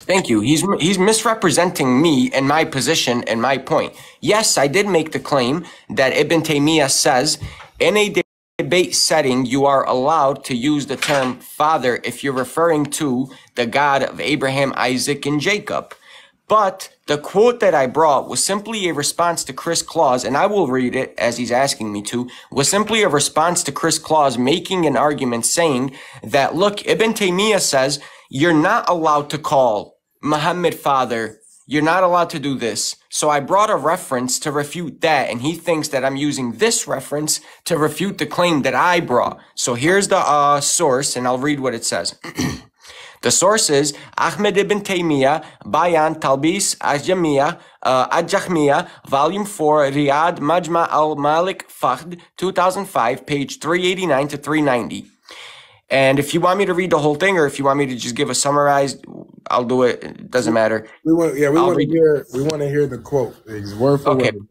Thank you. He's misrepresenting me and my position and my point. Yes, I did make the claim that Ibn Taymiyyah says in a debate setting, you are allowed to use the term father if you're referring to the God of Abraham, Isaac, and Jacob. But the quote that I brought was simply a response to Chris Claus, and I will read it as he's asking me to, was simply a response to Chris Claus making an argument saying that, look, Ibn Taymiyyah says you're not allowed to call Muhammad father. You're not allowed to do this. So I brought a reference to refute that, and he thinks that I'm using this reference to refute the claim that I brought. So here's the source, and I'll read what it says. The source is Ahmed ibn Taymiyyah, Bayan Talbis Al-Jahmiyyah, Volume 4, Riyadh Majma al-Malik Fahd, 2005, page 389 to 390. And if you want me to read the whole thing, or if you want me to just give a summarized, I'll do it. It doesn't matter. We want to hear the quote. It's word for word.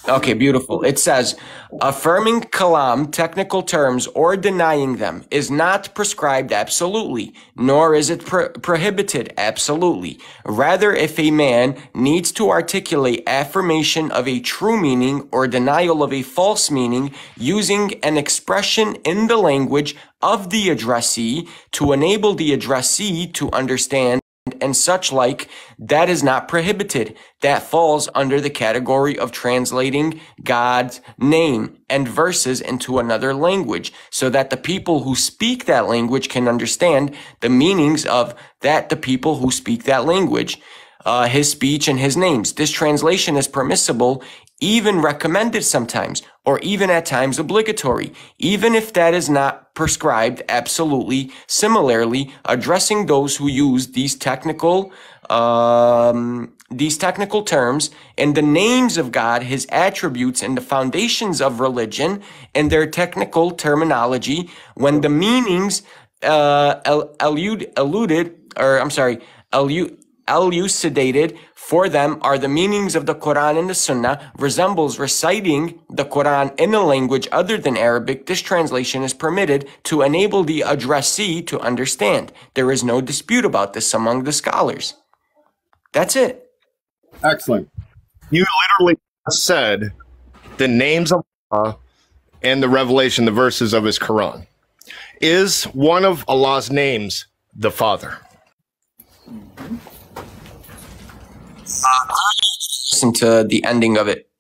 Okay, beautiful. It says, affirming kalam, technical terms, or denying them is not prescribed absolutely, nor is it prohibited absolutely. Rather, if a man needs to articulate affirmation of a true meaning or denial of a false meaning using an expression in the language of the addressee to enable the addressee to understand and such like, that is not prohibited. That falls under the category of translating God's name and verses into another language so that the people who speak that language can understand the meanings of that, the people who speak that language, his speech and his names. This translation is permissible, even recommended sometimes, or even at times obligatory, even if that is not prescribed absolutely. Similarly, addressing those who use these technical terms and the names of God, his attributes, and the foundations of religion and their technical terminology, when the meanings elucidated for them are the meanings of the Quran and the Sunnah, resembles reciting the Quran in a language other than Arabic. This translation is permitted to enable the addressee to understand. There is no dispute about this among the scholars. That's it. Excellent. You literally said the names of Allah and the revelation, the verses of his Quran. Is one of Allah's names the Father? Listen to the ending of it,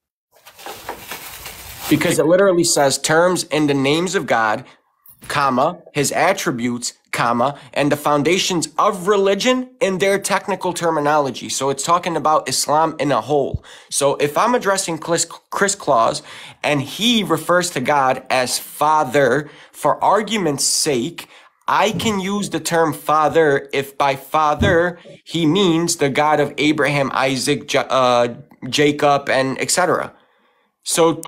because it literally says terms in the names of God, comma, his attributes, comma, and the foundations of religion in their technical terminology. So it's talking about Islam in a whole. So if I'm addressing Chris Claus and he refers to God as Father, for argument's sake, I can use the term father if by father he means the God of Abraham, Isaac, Jacob, and etc. So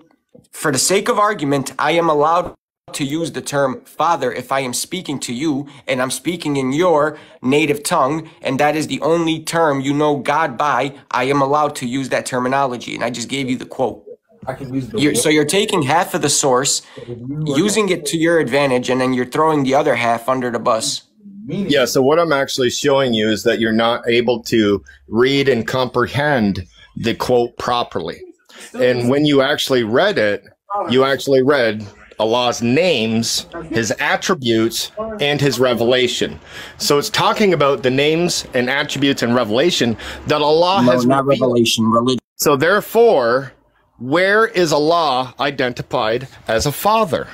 for the sake of argument, I am allowed to use the term father if I am speaking to you and I'm speaking in your native tongue, and that is the only term you know God by. I am allowed to use that terminology, and I just gave you the quote. I can use so you're taking half of the source, using it to your advantage, and then you're throwing the other half under the bus. Yeah, so what I'm actually showing you is that you're not able to read and comprehend the quote properly. And when you actually read it, you actually read Allah's names, his attributes, and his revelation. So it's talking about the names and attributes and revelation that Allah has not revealed. Revelation, religion. So therefore, where is Allah identified as a father?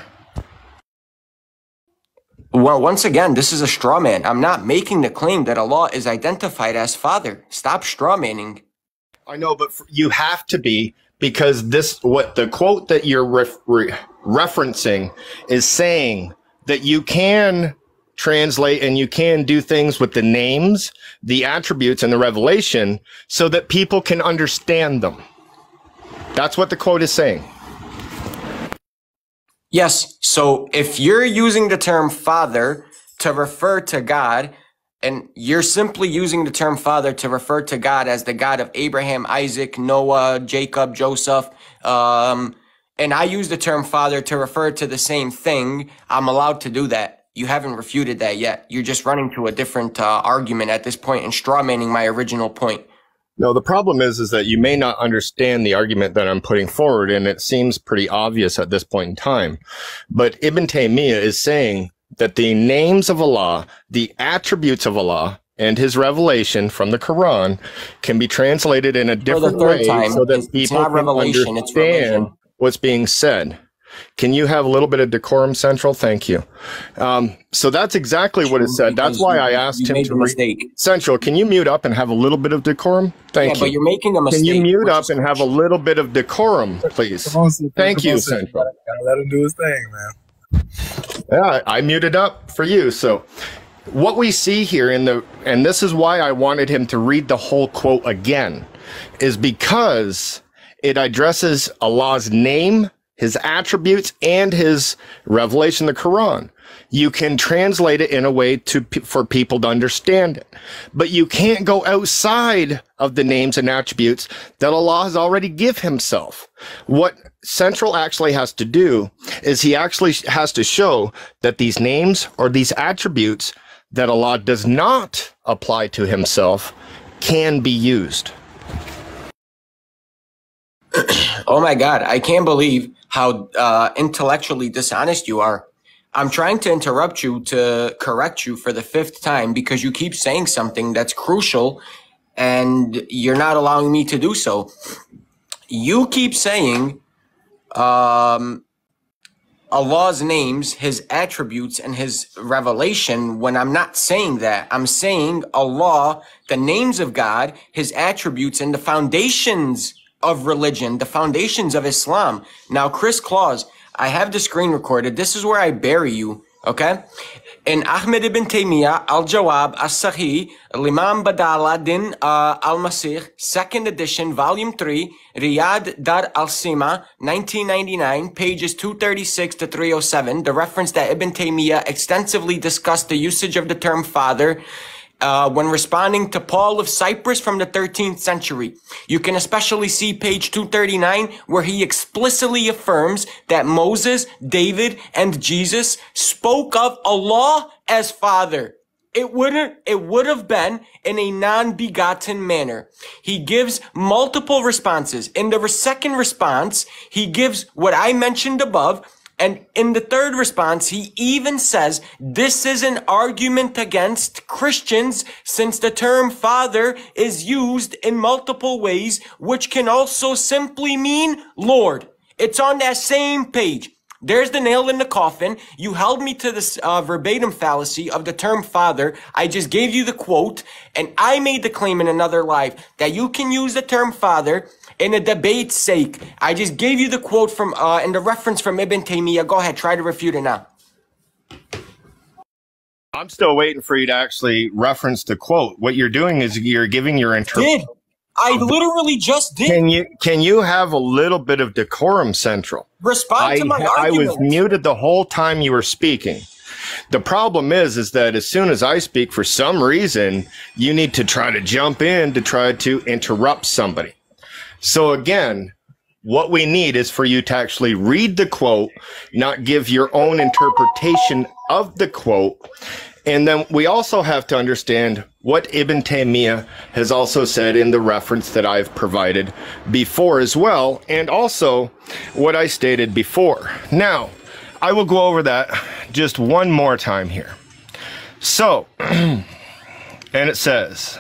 Well, once again, this is a straw man. I'm not making the claim that Allah is identified as father. Stop straw manning. I know, but you have to be, because what the quote that you're referencing is saying that you can translate and you can do things with the names, the attributes, and the revelation so that people can understand them. That's what the quote is saying. Yes. So if you're using the term father to refer to God, and you're simply using the term father to refer to God as the God of Abraham, Isaac, Noah, Jacob, Joseph, and I use the term father to refer to the same thing, I'm allowed to do that. You haven't refuted that yet. You're just running to a different argument at this point and strawmanning my original point. No, the problem is that you may not understand the argument that I'm putting forward, and it seems pretty obvious at this point in time. But Ibn Taymiyyah is saying that the names of Allah, the attributes of Allah, and his revelation from the Quran can be translated in a different way so that people can understand what's being said. Can you have a little bit of decorum, Central? Thank you. So that's exactly what it said. That's why I asked him to read. Central, can you mute up and have a little bit of decorum? Thank you. But you're making a mistake. Can you mute up and have a little bit of decorum, please? Thank you, Central. Gotta let him do his thing, man. Yeah, I muted up for you. So what we see here and this is why I wanted him to read the whole quote again, is because it addresses Allah's name, his attributes, and his revelation, the Quran. You can translate it in a way for people to understand it. But you can't go outside of the names and attributes that Allah has already given himself. What Central actually has to do is he actually has to show that these names or these attributes that Allah does not apply to himself can be used. Oh my God, I can't believe how intellectually dishonest you are. I'm trying to interrupt you to correct you for the 5th time because you keep saying something that's crucial and you're not allowing me to do so. You keep saying Allah's names, his attributes, and his revelation when I'm not saying that. I'm saying Allah, the names of God, his attributes, and the foundations of religion, the foundations of Islam. Now, Claus, I have the screen recorded. This is where I bury you, okay? In Ahmed ibn Taymiyyah, Al-Jawab, As-Sahih, Al-Imam Badala Din Al-Masih, 2nd edition, volume 3, Riyadh Dar Al-Sima, 1999, pages 236 to 307, the reference that Ibn Taymiyyah extensively discussed the usage of the term father when responding to Paul of Cyprus from the 13th century. You can especially see page 239 where he explicitly affirms that Moses, David, and Jesus spoke of Allah as Father. It would have been in a non-begotten manner. He gives multiple responses. In the 2nd response, he gives what I mentioned above. And in the 3rd response, he even says this is an argument against Christians since the term father is used in multiple ways, which can also simply mean Lord. It's on that same page. There's the nail in the coffin. You held me to this verbatim fallacy of the term father. I just gave you the quote, and I made the claim in another live that you can use the term father in a debate's sake. I just gave you the quote from and the reference from Ibn Taymiyyah. Go ahead, try to refute it now. I'm still waiting for you to actually reference the quote. What you're doing is you're giving your interpretation. I literally just did. Can you have a little bit of decorum, Central? Respond to my argument. I was muted the whole time you were speaking. The problem is that as soon as I speak, for some reason, you need to try to jump in to try to interrupt somebody. So again, what we need is for you to actually read the quote, not give your own interpretation of the quote. And then we also have to understand what Ibn Taymiyyah has also said in the reference that I've provided before as well, and also what I stated before. Now, I will go over that just one more time here. So, and it says,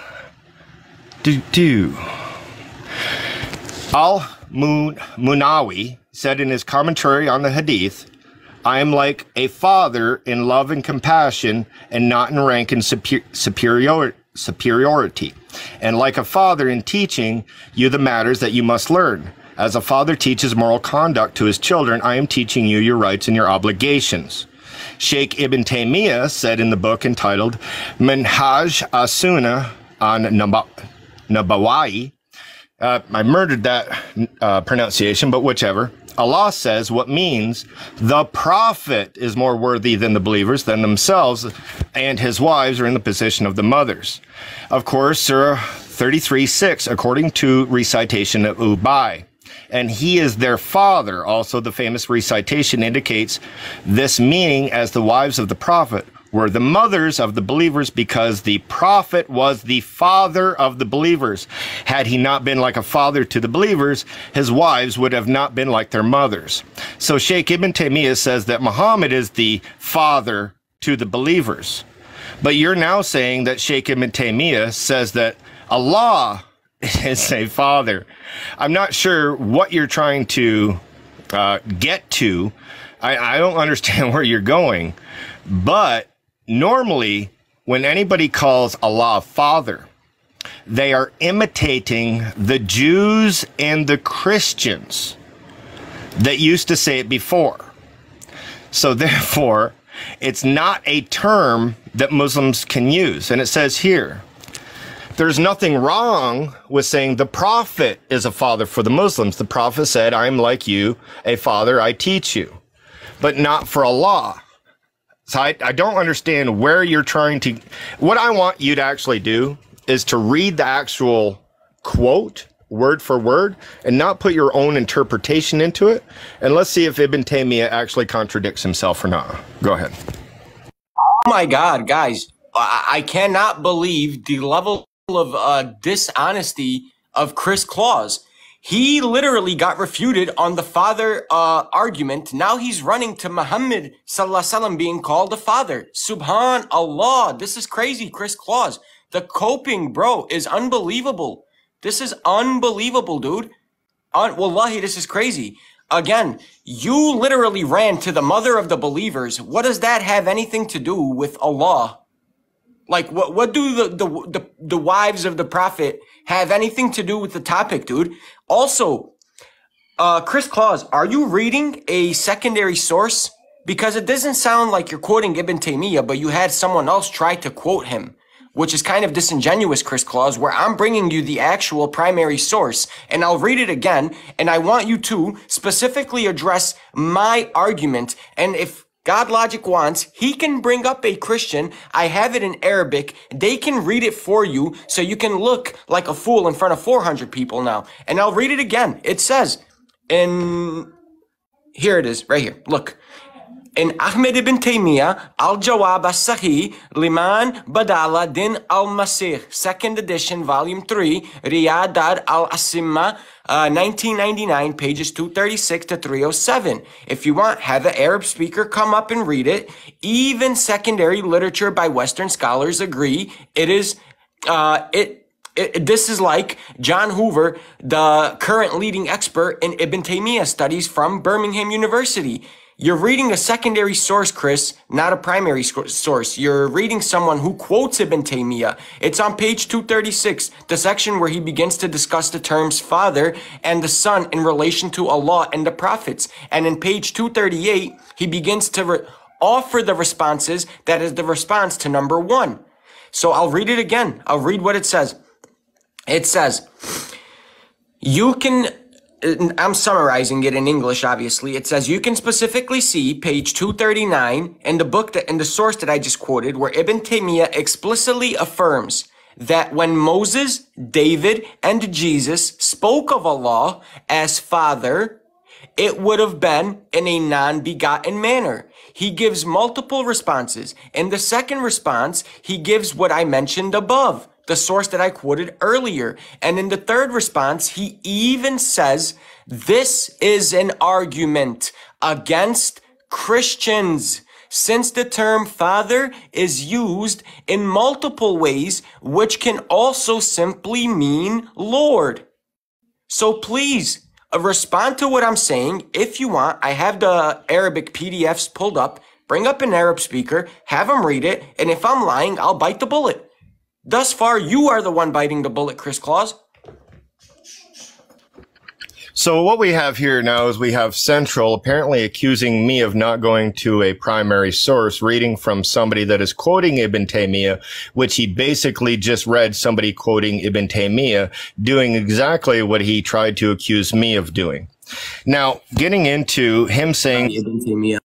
Al-Munawi said in his commentary on the Hadith, I am like a father in love and compassion and not in rank and superiority, and like a father in teaching you the matters that you must learn. As a father teaches moral conduct to his children, I am teaching you your rights and your obligations. Sheikh Ibn Taymiyyah said in the book entitled Minhaj as-Sunnah on Nabawi, I murdered that pronunciation, but whichever. Allah says what means the prophet is more worthy than the believers than themselves, and his wives are in the position of the mothers. Of course, Surah 33:6, according to recitation of Ubay. and he is their father. Also, the famous recitation indicates this meaning as the wives of the prophet were the mothers of the believers because the prophet was the father of the believers. Had he not been like a father to the believers, his wives would have not been like their mothers. So Sheikh Ibn Taymiyyah says that Muhammad is the father to the believers. But you're now saying that Sheikh Ibn Taymiyyah says that Allah is a father. I'm not sure what you're trying to get to. I don't understand where you're going. But normally, when anybody calls Allah Father, they are imitating the Jews and the Christians that used to say it before. So therefore, it's not a term that Muslims can use. And it says here, there's nothing wrong with saying the Prophet is a father for the Muslims. The Prophet said, I'm like you, a father, I teach you. But not for Allah. So I don't understand where you're trying to... What I want you to actually do is to read the actual quote, word for word, and not put your own interpretation into it. And let's see if Ibn Taymiyyah actually contradicts himself or not. Go ahead. Oh my God, guys. I cannot believe the level of dishonesty of Chris Claus. He literally got refuted on the father argument. Now he's running to Muhammad sallallahu alaihi wasallam being called a father. Subhanallah. This is crazy, Chris Claus. The coping, bro, is unbelievable. This is unbelievable, dude. Wallahi, this is crazy. Again, you literally ran to the mother of the believers. What does that have anything to do with Allah? Like, what do the wives of the prophet have anything to do with the topic, dude? Also, Chris Claus, are you reading a secondary source? Because it doesn't sound like you're quoting Ibn Taymiyyah, but you had someone else try to quote him, which is kind of disingenuous, Chris Claus, where I'm bringing you the actual primary source, and I'll read it again, and I want you to specifically address my argument, and if godlogic wants, he can bring up a Christian. I have it in Arabic. They can read it for you so you can look like a fool in front of 400 people now. And I'll read it again. It says here it is, right here. Look. In Ahmed ibn Taymiyyah, Al-Jawab al-Sahih, Liman Badala Din al-Masih, 2nd edition, volume 3, Riyad al-Asimma, 1999, pages 236 to 307. If you want, have an Arab speaker come up and read it. Even secondary literature by Western scholars agree it is, this is like John Hoover, the current leading expert in Ibn Taymiyyah studies from Birmingham University. You're reading a secondary source, Chris, not a primary source. You're reading someone who quotes Ibn Taymiyyah. It's on page 236, the section where he begins to discuss the terms father and the son in relation to Allah and the prophets. And in page 238, he begins to offer the responses that is the response to number 1. So I'll read it again. I'll read what it says. It says, you can... I'm summarizing it in English, obviously. It says, you can specifically see page 239 in the book in the source that I just quoted, where Ibn Taymiyyah explicitly affirms that when Moses, David, and Jesus spoke of Allah as Father, it would have been in a non-begotten manner. He gives multiple responses. In the second response, he gives what I mentioned above, the source that I quoted earlier. And in the third response, he even says, this is an argument against Christians, since the term father is used in multiple ways, which can also simply mean Lord. So please, respond to what I'm saying. If you want, I have the Arabic PDFs pulled up. Bring up an Arab speaker, have him read it, and if I'm lying, I'll bite the bullet. Thus far, you are the one biting the bullet, Chris Claus. So what we have here now is we have Central apparently accusing me of not going to a primary source, reading from somebody that is quoting Ibn Taymiyyah, which he basically just read somebody quoting Ibn Taymiyyah, doing exactly what he tried to accuse me of doing. Now, getting into him saying, Ibn Taymiyyah.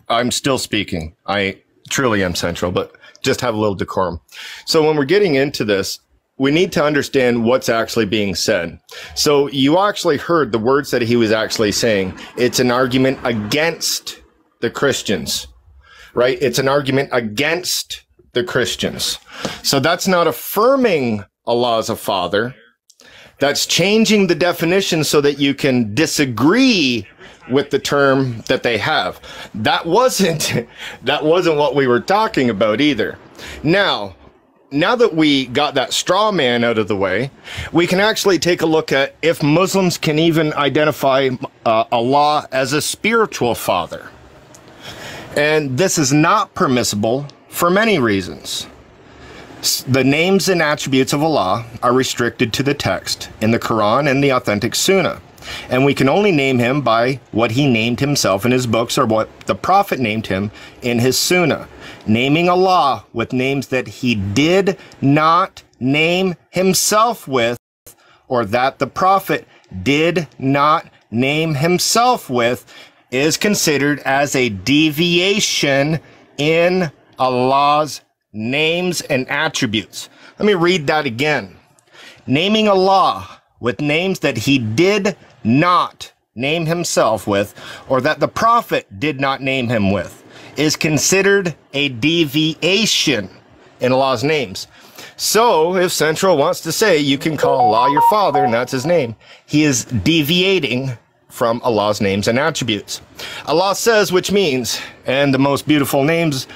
I'm still speaking. I truly am Central, but just have a little decorum. So when we're getting into this, we need to understand what's actually being said. So you actually heard the words that he was actually saying. It's an argument against the Christians, right? It's an argument against the Christians. So that's not affirming Allah as a father. That's changing the definition so that you can disagree with the term that they have. That wasn't what we were talking about either. Now that we got that straw man out of the way, we can actually take a look at if Muslims can even identify Allah as a spiritual father. And this is not permissible for many reasons. The names and attributes of Allah are restricted to the text in the Quran and the authentic Sunnah. And we can only name him by what he named himself in his books or what the Prophet named him in his Sunnah. Naming Allah with names that he did not name himself with, or that the Prophet did not name himself with, is considered as a deviation in Allah's names and attributes. Let me read that again. Naming Allah with names that he did not name himself with, or that the Prophet did not name him with, is considered a deviation in Allah's names. So if Central wants to say you can call Allah your father and that's his name, he is deviating from Allah's names and attributes. Allah says, which means, and the most beautiful names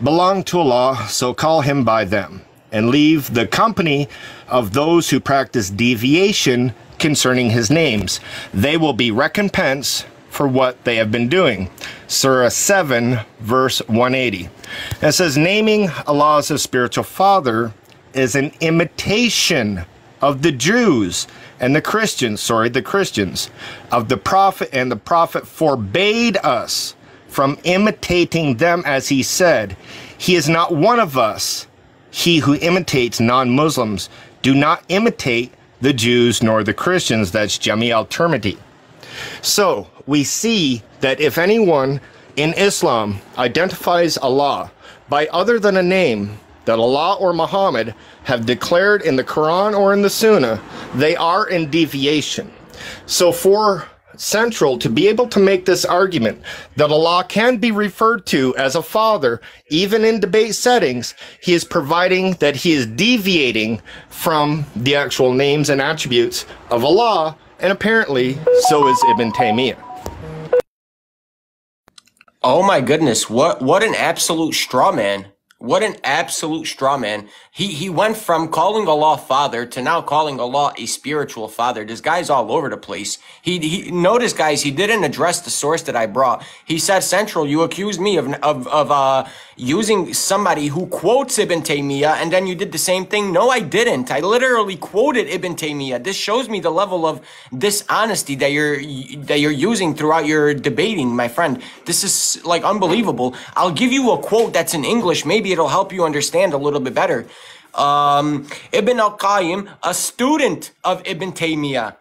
belong to Allah, so call him by them, and leave the company of those who practice deviation concerning his names. They will be recompensed for what they have been doing. Surah 7, verse 180. It says, naming Allah as a spiritual father is an imitation of the Jews and the Christians, of the Prophet, and the Prophet forbade us from imitating them, as he said, he is not one of us. He who imitates non-Muslims, do not imitate the Jews nor the Christians. That's Jami al-Tirmidhi. So we see that if anyone in Islam identifies Allah by other than a name that Allah or Muhammad have declared in the Quran or in the Sunnah, they are in deviation. So for Central to be able to make this argument that Allah can be referred to as a father, even in debate settings, he is providing that he is deviating from the actual names and attributes of Allah, and apparently so is Ibn Taymiyyah. Oh my goodness, what an absolute straw man. What an absolute straw man. He went from calling Allah father to now calling Allah a spiritual father. This guy's all over the place. He notice, guys, he didn't address the source that I brought. He said, Central, you accused me of using somebody who quotes Ibn Taymiyyah, and then you did the same thing. No, I didn't. I literally quoted Ibn Taymiyyah. This shows me the level of dishonesty that you're using throughout your debating, my friend. This is like unbelievable. I'll give you a quote that's in English. Maybe it'll help you understand a little bit better. Ibn al-Qayyim, a student of Ibn Taymiyyah,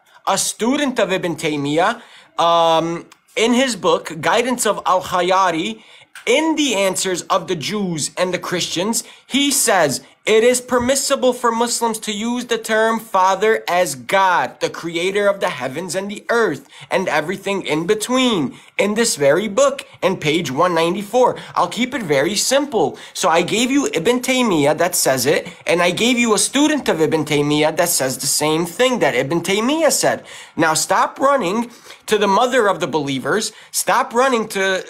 in his book, Guidance of Al-Khayari, in the answers of the Jews and the Christians, he says, it is permissible for Muslims to use the term Father as God, the creator of the heavens and the earth, and everything in between, in this very book, in page 194. I'll keep it very simple. So I gave you Ibn Taymiyyah that says it, and I gave you a student of Ibn Taymiyyah that says the same thing that Ibn Taymiyyah said. Now stop running to the mother of the believers. Stop running to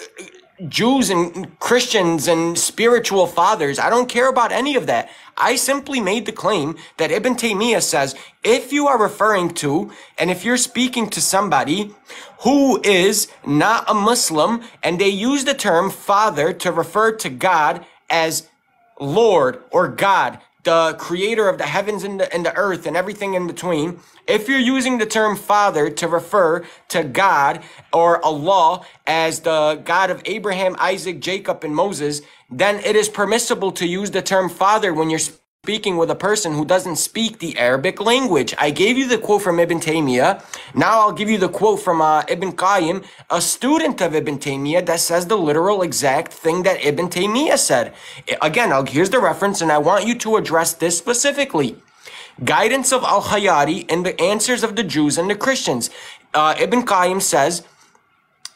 Jews and Christians and spiritual fathers. I don't care about any of that. I simply made the claim that Ibn Taymiyyah says, if you are referring to, and if you're speaking to somebody who is not a Muslim, and they use the term father to refer to God as Lord or God, the creator of the heavens and the earth and everything in between, if you're using the term father to refer to God or Allah as the God of Abraham, Isaac, Jacob, and Moses, then it is permissible to use the term father when you're speaking with a person who doesn't speak the Arabic language. I gave you the quote from Ibn Taymiyyah. Now I'll give you the quote from Ibn Qayyim, a student of Ibn Taymiyyah, that says the literal exact thing that Ibn Taymiyyah said. Again, here's the reference, and I want you to address this specifically. Guidance of Al-Hayati and the answers of the Jews and the Christians. Ibn Qayyim says,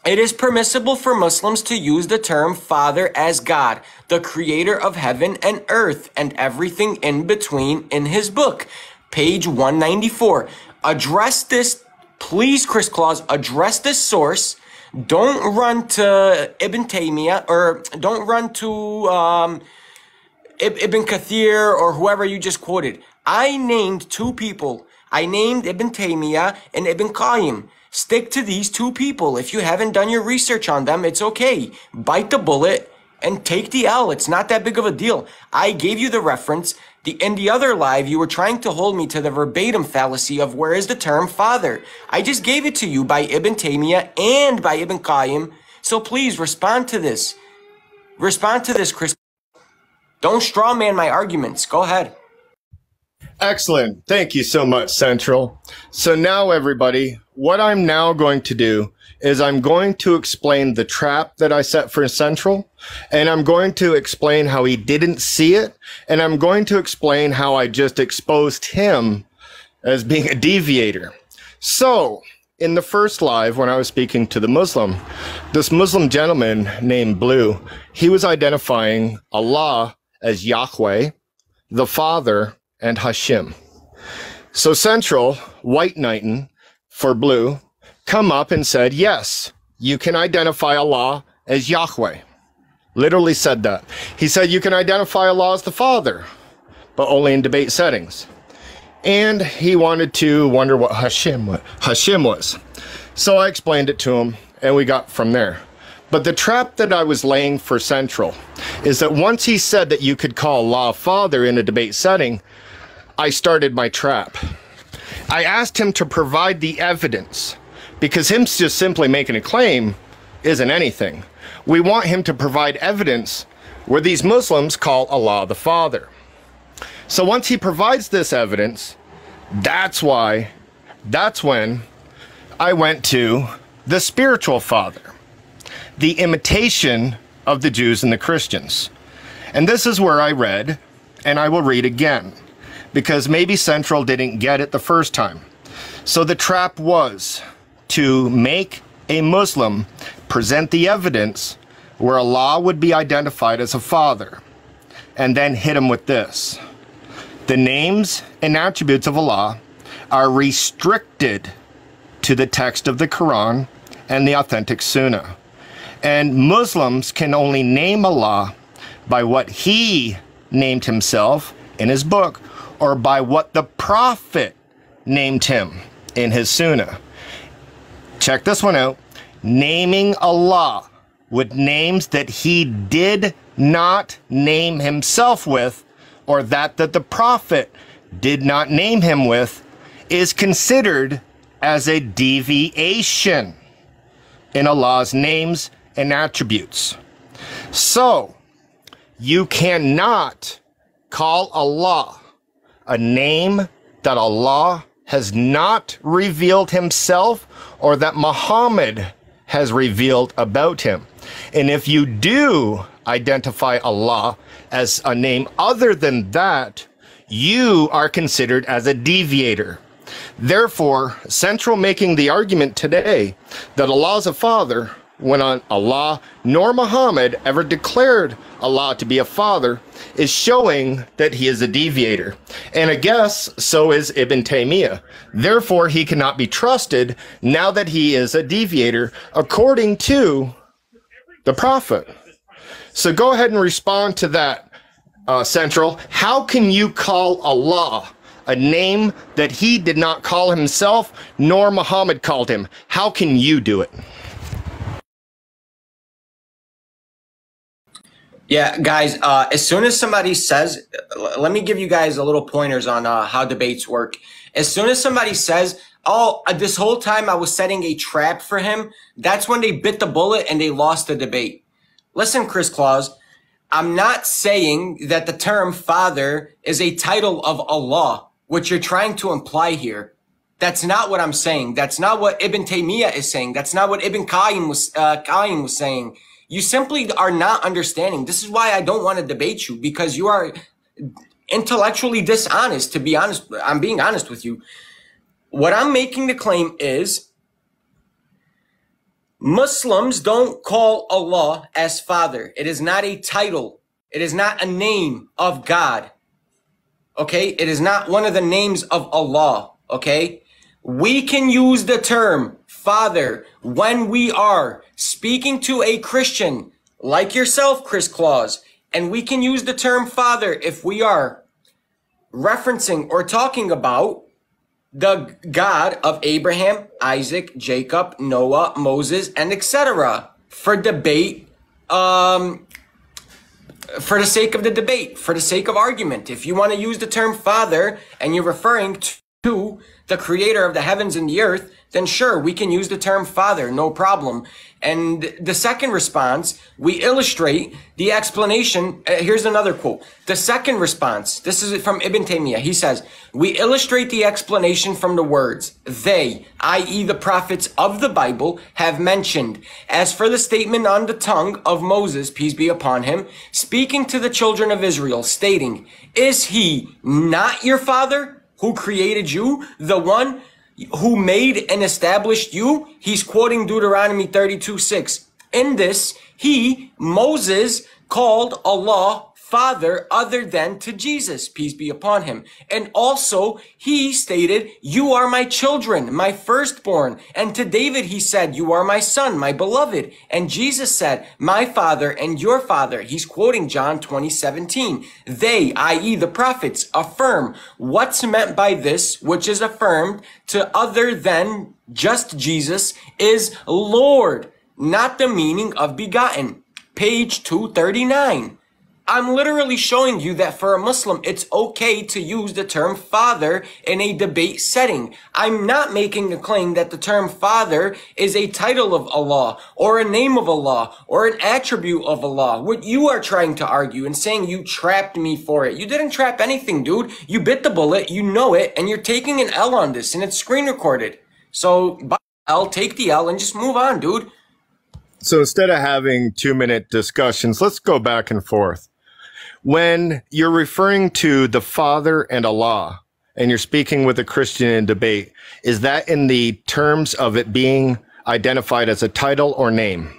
it is permissible for Muslims to use the term Father as God, the creator of heaven and earth and everything in between in his book. Page 194. Address this, please, Claus, address this source. Don't run to Ibn Taymiyyah, or don't run to Ibn Kathir or whoever you just quoted. I named two people. I named Ibn Taymiyyah and Ibn Qayyim. Stick to these two people. If you haven't done your research on them, it's okay. Bite the bullet and take the L. It's not that big of a deal. I gave you the reference. In the other live, you were trying to hold me to the verbatim fallacy of where is the term father. I just gave it to you by Ibn Taymiyyah and by Ibn Qayyim. So please respond to this. Respond to this, Chris. Don't straw man my arguments. Go ahead. Excellent. Thank you so much, Central. So now, everybody, what I'm now going to do is I'm going to explain the trap that I set for Central, and I'm going to explain how he didn't see it, and I'm going to explain how I just exposed him as being a deviator. So, in the first live, when I was speaking to the Muslim, this Muslim gentleman named Blue, he was identifying Allah as Yahweh, the Father, and Hashim. So Central, white knighting for Blue, come up and said, yes, you can identify Allah as Yahweh. Literally said that. He said you can identify Allah as the Father, but only in debate settings. And he wanted to wonder what Hashim was. So I explained it to him, and we got from there. But the trap that I was laying for Central is that once he said that you could call Allah Father in a debate setting, I started my trap. I asked him to provide the evidence, because him just simply making a claim isn't anything. We want him to provide evidence where these Muslims call Allah the Father. So once he provides this evidence, that's when I went to the spiritual father, the imitation of the Jews and the Christians. And this is where I read, and I will read again, because maybe Central didn't get it the first time. So the trap was to make a Muslim present the evidence where Allah would be identified as a father, and then hit him with this. The names and attributes of Allah are restricted to the text of the Quran and the authentic Sunnah. And Muslims can only name Allah by what he named himself in his book, or by what the Prophet named him in his Sunnah. Check this one out. Naming Allah with names that he did not name himself with, or that the Prophet did not name him with, is considered as a deviation in Allah's names and attributes. So, you cannot call Allah a name that Allah has not revealed himself, or that Muhammad has revealed about him. And if you do identify Allah as a name other than that, you are considered as a deviator. Therefore, Central making the argument today that Allah is a father, when Allah nor Muhammad ever declared Allah to be a father, is showing that he is a deviator. And I guess so is Ibn Taymiyyah. Therefore, he cannot be trusted now that he is a deviator according to the Prophet. So go ahead and respond to that, Central. How can you call Allah a name that he did not call himself, nor Muhammad called him? How can you do it? Yeah, guys, as soon as somebody says, let me give you guys a little pointers on how debates work. As soon as somebody says, oh, this whole time I was setting a trap for him, that's when they bit the bullet and they lost the debate. Listen, Claus, I'm not saying that the term father is a title of Allah, which you're trying to imply here. That's not what I'm saying. That's not what Ibn Taymiyyah is saying. That's not what Ibn Qayyim was saying. You simply are not understanding. This is why I don't want to debate you, because you are intellectually dishonest, to be honest. I'm being honest with you. What I'm making the claim is Muslims don't call Allah as Father. It is not a title. It is not a name of God. Okay? It is not one of the names of Allah. Okay? We can use the term Father when we are speaking to a Christian like yourself, Claus, and we can use the term Father if we are referencing or talking about the God of Abraham, Isaac, Jacob, Noah, Moses, and etc. for debate, for the sake of the debate, for the sake of argument. If you want to use the term Father and you're referring to the creator of the heavens and the earth, then sure, we can use the term Father, no problem. And the second response, we illustrate the explanation. Here's another quote. The second response, this is from Ibn Taymiyyah. He says, we illustrate the explanation from the words they, i.e. the prophets of the Bible, have mentioned. As for the statement on the tongue of Moses, peace be upon him, speaking to the children of Israel, stating, is he not your father who created you, the one who made and established you? He's quoting Deuteronomy 32:6. In this, he, Moses, called Allah Father other than to Jesus, peace be upon him. And also, he stated, you are my children, my firstborn. And to David, he said, you are my son, my beloved. And Jesus said, my father and your father. He's quoting John 20:17. They, i.e. the prophets, affirm what's meant by this, which is affirmed to other than just Jesus, is Lord, not the meaning of begotten. Page 239. I'm literally showing you that for a Muslim, it's okay to use the term Father in a debate setting. I'm not making a claim that the term Father is a title of Allah or a name of Allah or an attribute of Allah. What you are trying to argue and saying you trapped me for it. You didn't trap anything, dude. You bit the bullet, you know it, and you're taking an L on this, and it's screen recorded. So, I'll take the L and just move on, dude. So instead of having 2-minute discussions, let's go back and forth. When you're referring to the Father and Allah, and you're speaking with a Christian in debate, is that in the terms of it being identified as a title or name?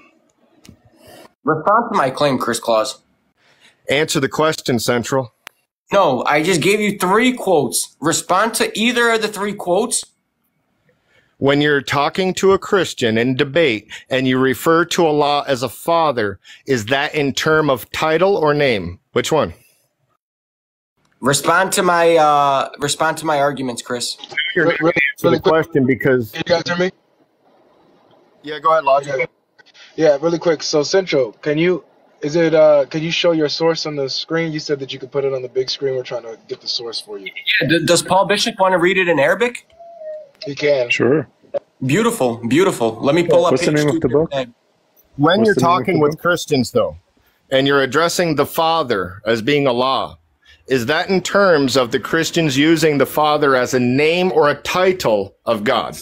Respond to my claim, Claus. Answer the question, Central. No, I just gave you 3 quotes. Respond to either of the 3 quotes. When you're talking to a Christian in debate and you refer to Allah as a father, is that in term of title or name? Which one? Respond to my arguments, Chris. You're going to answer the question because You guys hear me? yeah, go ahead, Logic. Yeah, really quick. So Central, can you show your source on the screen? You said that you could put it on the big screen. We're trying to get the source for you. Yeah, does Paul Bishop want to read it in Arabic? He can. Sure. Beautiful, beautiful. Let me pull up. What's the name of the book? When What's you're the name of talking the with book? Christians, though, and you're addressing the Father as being Allah, is that in terms of the Christians using the Father as a name or a title of God?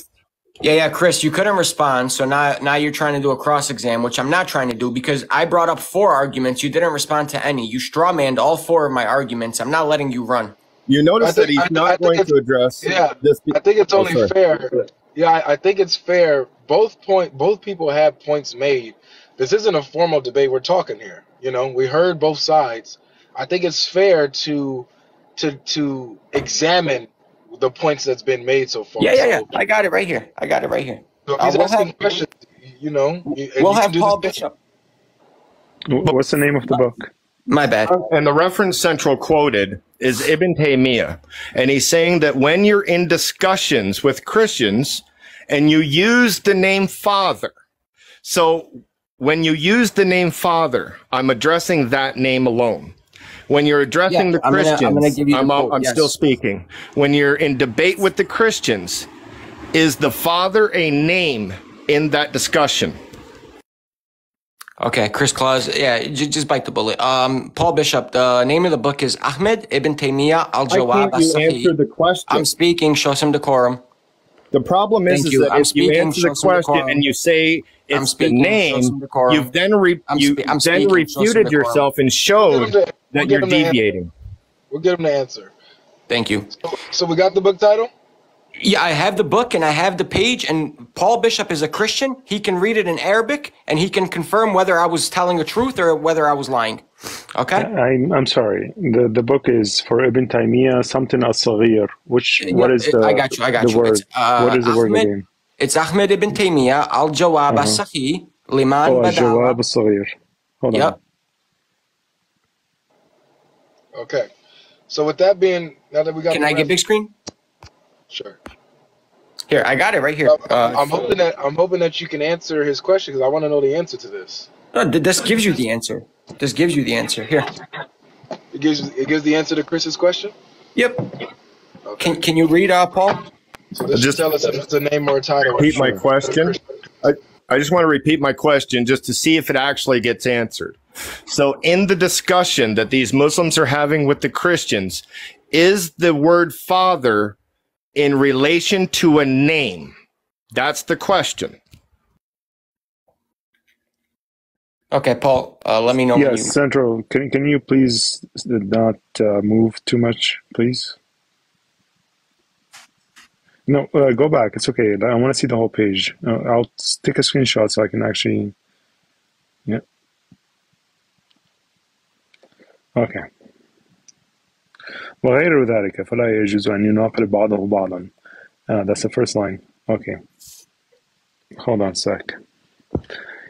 Yeah, Chris, you couldn't respond, so now you're trying to do a cross-exam, which I'm not trying to do because I brought up 4 arguments. You didn't respond to any. You strawmanned all 4 of my arguments. I'm not letting you run. You notice that he's not going to address. Yeah, this. I think it's only sorry. fair. Yeah, I think it's fair. Both people have points made. This isn't a formal debate. We're talking here. You know, we heard both sides. I think it's fair to examine the points that's been made so far. Yeah. I got it right here. So if he's We'll asking have- questions, you know, We'll have Paul Bishop. What's the name of the book? My bad. And the reference Central quoted is Ibn Taymiyyah. And he's saying that when you're in discussions with Christians and you use the name Father, so when you use the name Father, I'm addressing that name alone. When you're addressing the Christians, I'm gonna give you the quote, I'm yes. still speaking. When you're in debate with the Christians, is the Father a name in that discussion? Okay, Claus. Yeah, just bite the bullet. Paul Bishop. The name of the book is Ahmed Ibn Taymiyyah al-Jawab Why can't you as-Sahih. answer the question? I'm speaking. Show some decorum. The problem is, Thank is you. that I'm if you speaking, answer the show some question decorum. and you say I'm it's the speaking, show name, some decorum. you've then, I'm speaking, show some refuted decorum. yourself and showed We'll that get you're him to answer. deviating. We'll get him the answer. Thank you. So we got the book title? Yeah, I have the book and I have the page, and Paul Bishop is a Christian. He can read it in Arabic and he can confirm whether I was telling the truth or whether I was lying. Okay? I'm sorry. The book is for Ibn Taymiyyah, something al-Saghir. What is the I got you. word? What is the word Ahmed, again? it's Ahmed ibn Taymiyyah, al-Jawab as-Sahih, liman Al-Jawab badawa. al-Saghir. Hold on. Yep. Okay. So with that being, now that we got Can I get big screen? Sure. Here, I got it right here. I'm hoping that you can answer his question because I want to know the answer to this. No, this gives you the answer. This gives you the answer. Here. It gives the answer to Chris's question? Yep. Okay. Can you read, Paul? So this just tell us if it's a name or a title. Repeat my question. I just want to repeat my question just to see if it actually gets answered. So in the discussion that these Muslims are having with the Christians, is the word father in relation to a name? That's the question. Okay, Paul, let me know. Yes, Central, can you please not move too much, please? No, go back. It's okay. I want to see the whole page. I'll take a screenshot so I can actually... Yeah. Okay. وغير ذلك فلا يجوز أن يناقض بعضه بعضا. That's the first line. Okay. Hold on a sec.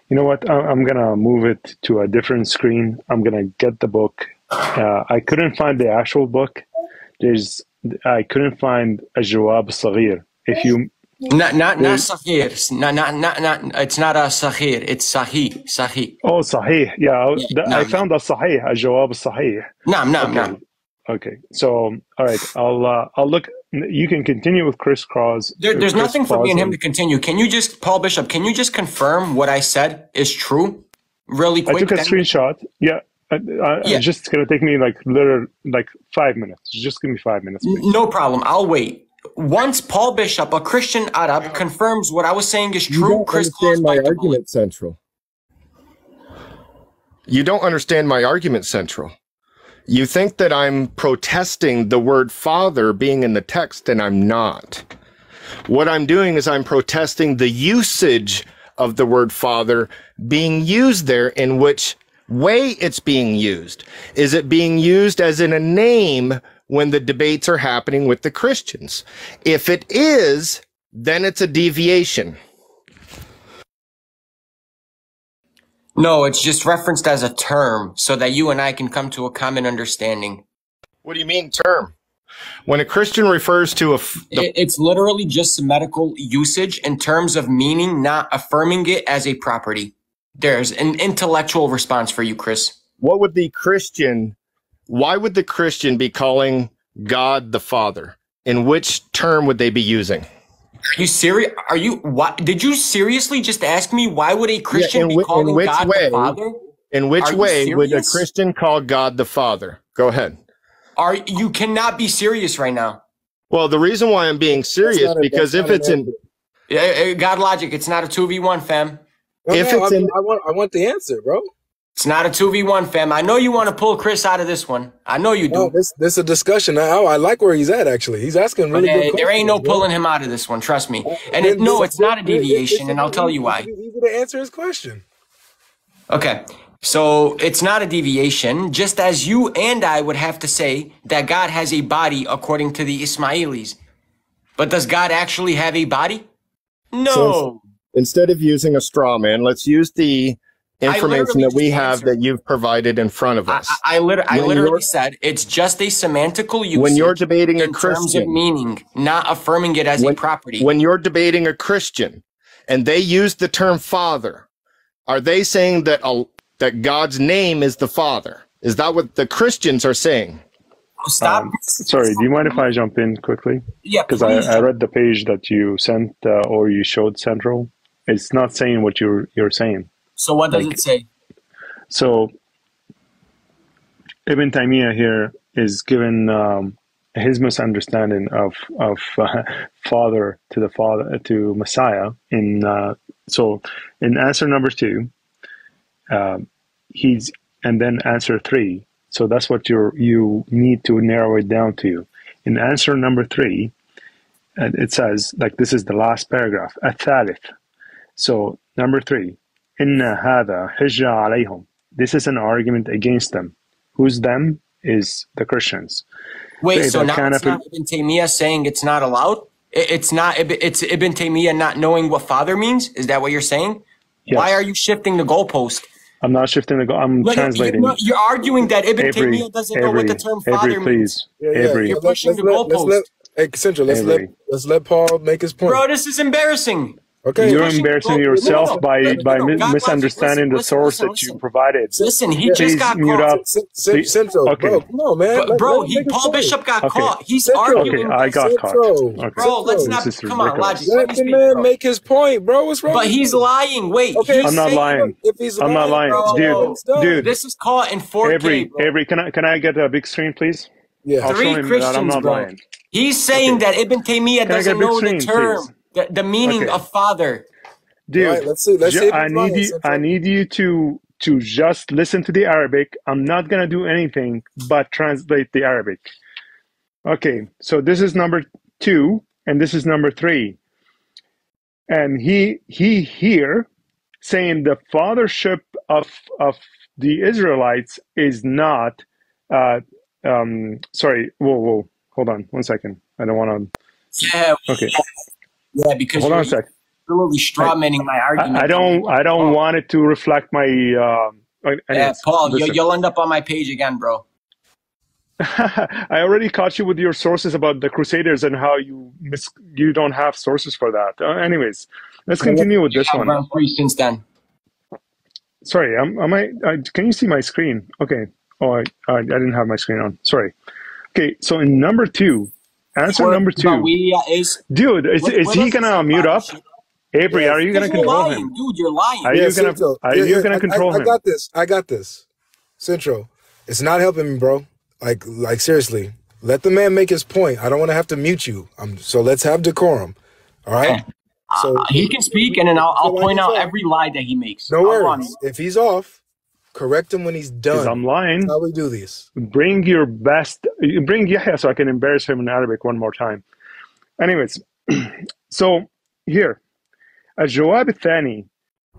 You know what? I'm going to move it to a different screen. I'm going to get the book. I couldn't find the actual book. I couldn't find a Jawab Saghir. If you... Not Sahir. It's not a Sahir. It's Sahih. Oh, Sahih. Yeah, I found a Sahih, a Jawab Sahih. No. Okay, so all right, I'll look. You can continue with Chris Claus. There's nothing for me and him to continue. Can you just, Paul Bishop? Can you just confirm what I said is true, really quick? I took a screenshot. Yeah, it's just gonna take me like 5 minutes. Just give me 5 minutes, please. No problem. I'll wait. Once Paul Bishop, a Christian Arab, confirms what I was saying is true, You don't Chris Claus understand my bite the argument, bullet. Central. You don't understand my argument, Central. You think that I'm protesting the word father being in the text, and I'm not. What I'm doing is I'm protesting the usage of the word father being used there, in which way it's being used. Is it being used as in a name when the debates are happening with the Christians? If it is, then it's a deviation. No, it's just referenced as a term so that you and I can come to a common understanding. What do you mean term? When a Christian refers to it's literally just medical usage in terms of meaning, not affirming it as a property. There's an intellectual response for you, Chris. why would the Christian be calling God the Father? In which term would they be using? Are you serious? Did you seriously just ask me why would a Christian be calling God the Father? In which way would a Christian call God the Father? Go ahead. You cannot be serious right now. Well, the reason why I'm being serious because if it's in God logic, it's not a 2v1, fam. I want the answer, bro. It's not a 2v1, fam. I know you want to pull Chris out of this one. I know you do. No, this is a discussion. I like where he's at, actually. He's asking really good questions. There ain't no pulling him out of this one, trust me. And it's not a deviation, and I'll tell you why. It's easy to answer his question. Okay, so it's not a deviation, just as you and I would have to say that God has a body according to the Ismailis. But does God actually have a body? No. So instead of using a straw man, let's use the information that we have that you've provided in front of us. I literally said it's just a semantical usage when you're debating a Christian, in terms of meaning, not affirming it as a property. When you're debating a Christian and they use the term father, are they saying that that God's name is the Father? Is that what the Christians are saying? Stop. Sorry, do you mind if I jump in quickly? Yeah, because I read the page that you sent or you showed Central. It's not saying what you're saying. So what does it say? So Ibn Taymiyyah here is given his misunderstanding of father to Messiah so in answer number 2, and then answer 3 So that's what you need to narrow it down to. In answer number 3, it says, like, this is the last paragraph, الثالث. So number 3, إن هذا حجة عليهم. This is an argument against them. Who's them? Is the Christians. Wait, so now it's not Ibn Taymiyyah saying it's not allowed? It's Ibn Taymiyyah not knowing what father means? Is that what you're saying? Yes. Why are you shifting the goalpost? I'm not shifting the goal. I'm translating. You're arguing that Ibn Taymiyyah doesn't know what the term father means. You're pushing the goalpost. Hey, Central, let's let Paul make his point. Bro, this is embarrassing. Okay, you're embarrassing yourself by misunderstanding the source that you provided. Listen, he just got caught. Central, okay. Bro, come on, man. Bro, Paul Bishop got caught. He's arguing. Okay, I got caught. Okay. Bro, let's not. Come on, Logic. Let the man make his point, bro. What's wrong? But he's lying. Wait, okay, I'm not lying. If he's I'm not lying, dude. This is caught in 4K. Avery, can I get a big screen, please? Yeah. I'll show him that I'm not lying. He's saying that Ibn Taymiyyah doesn't know the term, the meaning of father. Dude, right, let's see. I need you to just listen to the Arabic. I'm not gonna do anything but translate the Arabic. Okay, so this is number 2, and this is number 3. And he here saying the fathership of the Israelites is not. Sorry. Whoa. Hold on 1 second. I don't want to. Yeah. Okay. Yeah, because hold on a sec. Absolutely strawmanning my argument. I don't want it to reflect my. Paul, you'll end up on my page again, bro. I already caught you with your sources about the Crusaders and how you don't have sources for that. Anyways, let's continue with this one. I've free since then. Sorry, can you see my screen? Okay. Oh, I didn't have my screen on. Sorry. Okay, so in number 2, answer number 2. Dude, is he gonna mute up? Avery, are you gonna control him? Dude, you're lying. Are you gonna control him? I got this. Central, it's not helping me, bro. Like seriously, let the man make his point. I don't want to have to mute you. So let's have decorum. All right. So he can speak, and then I'll point out every lie that he makes. No worries. If he's off, correct him when he's done. I'm lying. That's how we do this. Bring your best. Bring Yahya so I can embarrass him in Arabic one more time. Anyways, so here, الجواب الثاني,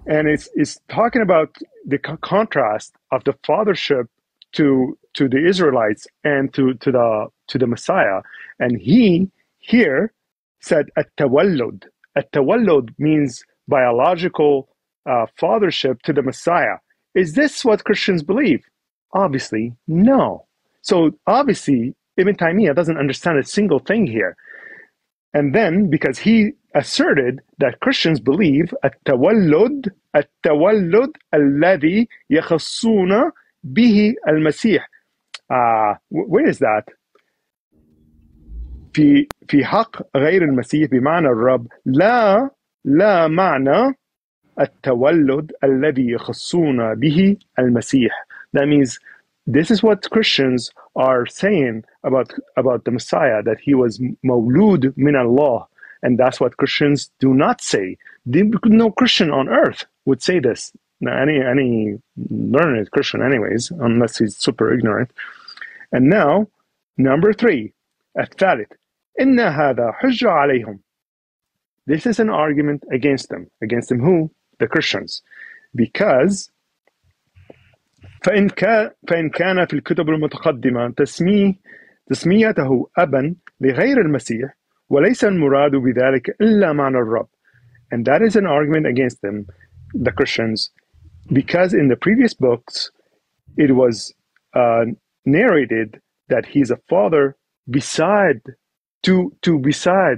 and it's talking about the contrast of the fathership to the Israelites and to the Messiah, and he here said التولد. التولد means biological fathership to the Messiah. Is this what Christians believe? Obviously, no. So obviously, Ibn Taymiyyah doesn't understand a single thing here. And then, because he asserted that Christians believe التولد الذي يخصون به المسيح. Where is that? في حق غير المسيح بمعنى الرب لا معنى التولد الذي يخصون به المسيح. That means this is what Christians are saying about the Messiah, that he was مولود من Allah, and that's what Christians do not say. No Christian on earth would say this. Any learned Christian anyways, unless he's super ignorant. And now, number 3, الثالث, إن هذا حجة عليهم. This is an argument against them. Against them who? The Christians. Because فإن كان في الكتب المتقدمة تسميته أبا لغير المسيح وليس المراد بذلك إلا معنى الرب. And that is an argument against them, the Christians, because in the previous books it was narrated that he's a father beside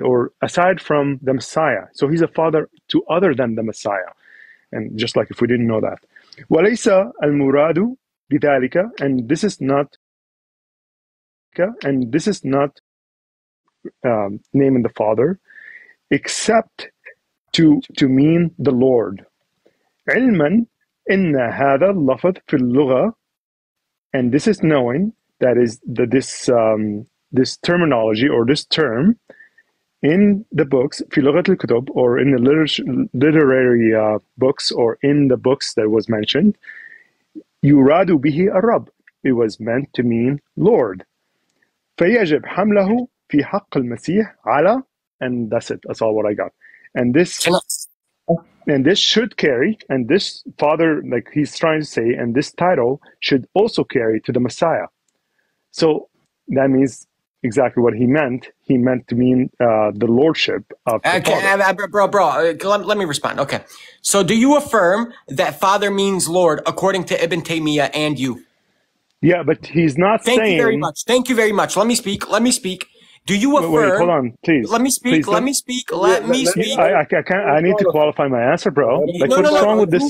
or aside from the Messiah. So he's a father to other than the Messiah. And just like if we didn't know that. وَلَيْسَ الْمُرَادُ بِذَلِكَ, and this is not naming the Father, except to mean the Lord. عِلْمًا إِنَّ هَذَا اللَّفظ فِي اللُّغَةِ, and this is knowing that is this terminology or this term in the books, في لغة الكتب, or in the literary books, or in the books that was mentioned, يراد به الرب. it was meant to mean Lord. فيجب حمله في حق المسيح على, and that's it. That's all what I got. And this should carry, and this Father, like he's trying to say, and this title should also carry to the Messiah. So that means exactly what he meant. He meant to mean the lordship of the Father. Bro, let me respond. Okay. So do you affirm that Father means Lord according to Ibn Taymiyyah and you? Yeah, but he's not saying... Thank you very much. Thank you very much. Let me speak. Let me speak. Do you affirm... Wait, hold on, please. Let me speak. Please, let me speak. Let me speak. I can't. I need to qualify my answer, bro. Like, what's wrong with this?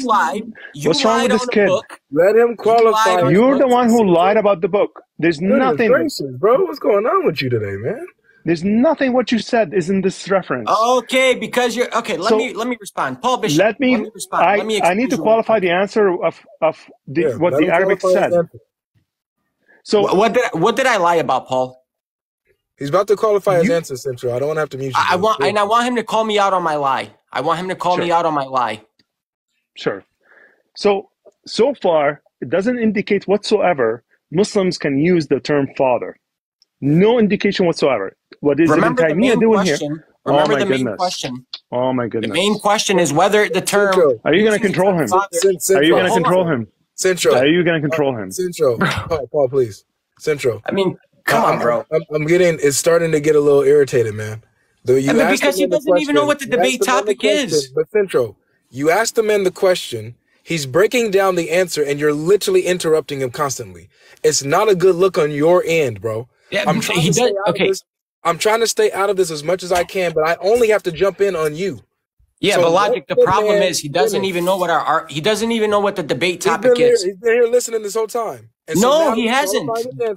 What's wrong with this kid? Let him qualify. You're the one who lied about the book. There's nothing... gracious, bro. What's going on with you today, man? There's nothing what you said is in this reference. Okay, because you're... Okay, let me respond. Paul Bishop, let me respond. I need to qualify the answer of what the Arabic said. So what did I lie about, Paul? He's about to qualify his answer, Central. I don't want to have to mute you. I want him to call me out on my lie. I want him to call me out on my lie. Sure. So far, it doesn't indicate whatsoever Muslims can use the term father. No indication whatsoever. What is Ibn Taymiyyah doing here? Remember the main question. Oh my goodness. The main question is whether the term... Central. Are you going to control him? Are you going to control him? Central. Are you going to control him? Central. Paul, please. Central. I mean, come on, bro. It's starting to get a little irritated, man. Because he doesn't even know what the debate topic is. But Central, you asked the man the question, he's breaking down the answer, and you're literally interrupting him constantly. It's not a good look on your end, bro. Yeah, I'm trying to stay out of this as much as I can, but I only have to jump in on you. Yeah, but Logic, the problem is he doesn't even know what he doesn't even know what the debate topic is. He's been here listening this whole time. And no, he hasn't.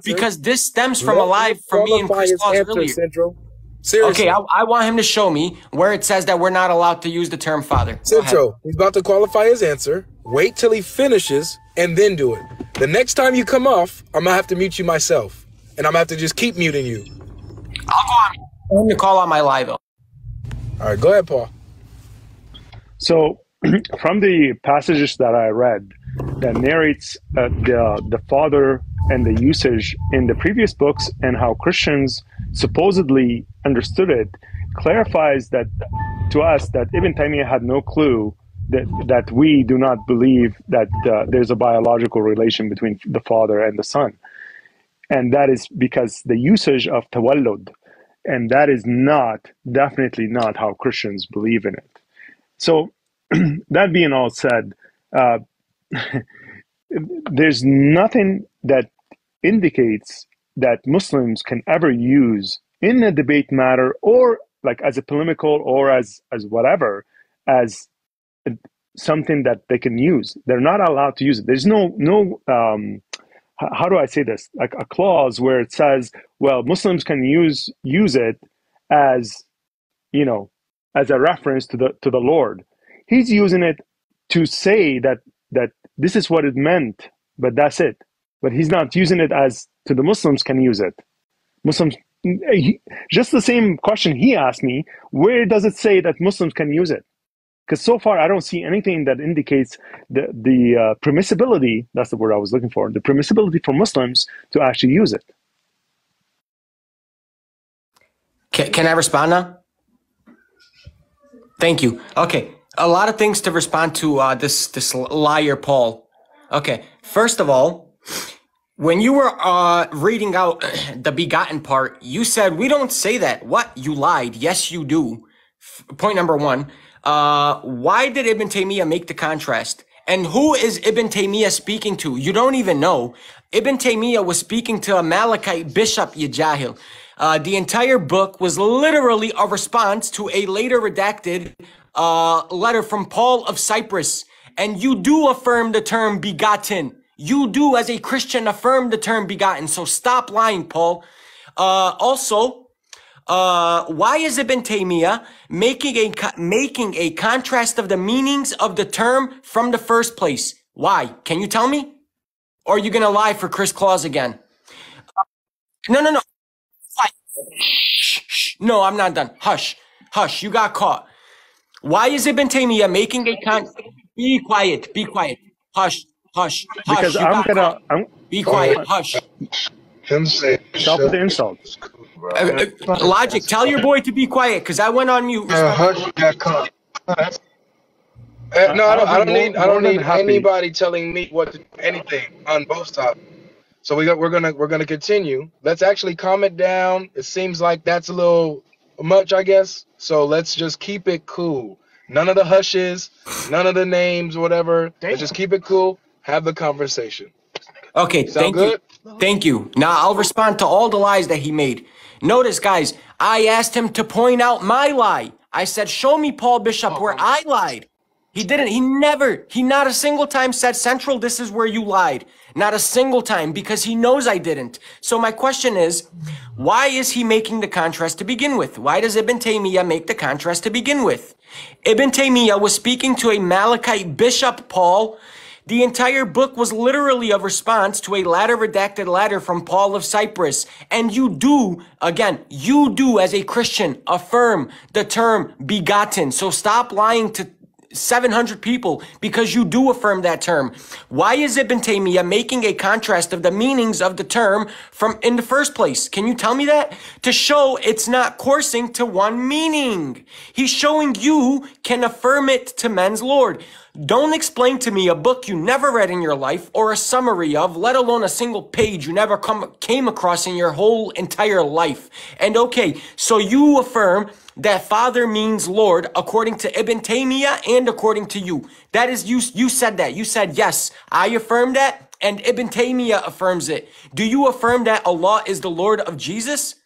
Because this stems from me and Chris Claus earlier. Central. Seriously. Okay, I want him to show me where it says that we're not allowed to use the term father. Central, he's about to qualify his answer. Wait till he finishes and then do it. The next time you come off, I'm going to have to mute you myself. And I'm going to have to just keep muting you. I'm going to call on my lie, though. All right, go ahead, Paul. So, from the passages that I read that narrates the father and the usage in the previous books and how Christians supposedly understood it, clarifies that to us that Ibn Taymiyyah had no clue that we do not believe that there's a biological relation between the father and the son. And that is because the usage of tawallud, and that is definitely not how Christians believe in it. So, that being all said, there's nothing that indicates that Muslims can ever use in a debate matter or like as a polemical or as whatever, as something that they can use. They're not allowed to use it. There's no how do I say this? Like a clause where it says, well, Muslims can use it as, as a reference to the Lord. He's using it to say that this is what it meant, but that's it. But he's not using it as to the Muslims can use it. Muslims, just the same question he asked me, where does it say that Muslims can use it? Because so far I don't see anything that indicates the permissibility, that's the word I was looking for, the permissibility for Muslims to actually use it. Can I respond now? Thank you. Okay. A lot of things to respond to this liar Paul. Okay, first of all, when you were reading out the begotten part, you said we don't say that. What? You lied. Yes, you do. Point number one. Why did Ibn Taymiyyah make the contrast? And who is Ibn Taymiyyah speaking to? You don't even know. Ibn Taymiyyah was speaking to a Malakite bishop, ya jahil. The entire book was literally a response to a later redacted letter from Paul of Cyprus. And you do affirm the term begotten. You do, as a Christian, affirm the term begotten. So stop lying, Paul. Also, why is Ibn Taymiyyah making a contrast of the meanings of the term from the first place? Why? Can you tell me? Or are you going to lie for Chris Claus again? No. Shh. No, I'm not done. Hush. You got caught. Why is Ibn Taymiyyah making a Be quiet. Hush. Because Be quiet. Hush. Him say Stop with the insults. Logic, tell your boy to be quiet, because I went on mute. Hush that cunt. No, I don't need anybody telling me what to do, anything on both sides. So we're gonna continue. Let's actually calm it down. It seems like that's a little much, I guess. So let's just keep it cool. None of the hushes, none of the names, whatever. Let's just keep it cool. Have the conversation. Okay, Sound good? Thank you. Now I'll respond to all the lies that he made. Notice, guys, I asked him to point out my lie. I said, show me, Paul Bishop, where I lied. He didn't. He not a single time said, Central, this is where you lied. Not a single time, because he knows I didn't. So my question is, why is he making the contrast to begin with? Why does Ibn Taymiyyah make the contrast to begin with? Ibn Taymiyyah was speaking to a Malachite bishop, Paul. The entire book was literally a response to a latter redacted letter from Paul of Cyprus. And you do, again, you do as a Christian affirm the term begotten. So stop lying to 700 people because you do affirm that term. Why is Ibn Taymiyyah making a contrast of the meanings of the term from in the first place? Can you tell me that? To show it's not coursing to one meaning. He's showing you can affirm it to men's Lord. Don't explain to me a book you never read in your life or a summary of, let alone a single page you never came across in your whole entire life. And okay, so you affirm that Father means Lord according to Ibn Taymiyyah and according to you. That is, you said that. You said, yes, I affirm that, and Ibn Taymiyyah affirms it. Do you affirm that Allah is the Lord of Jesus?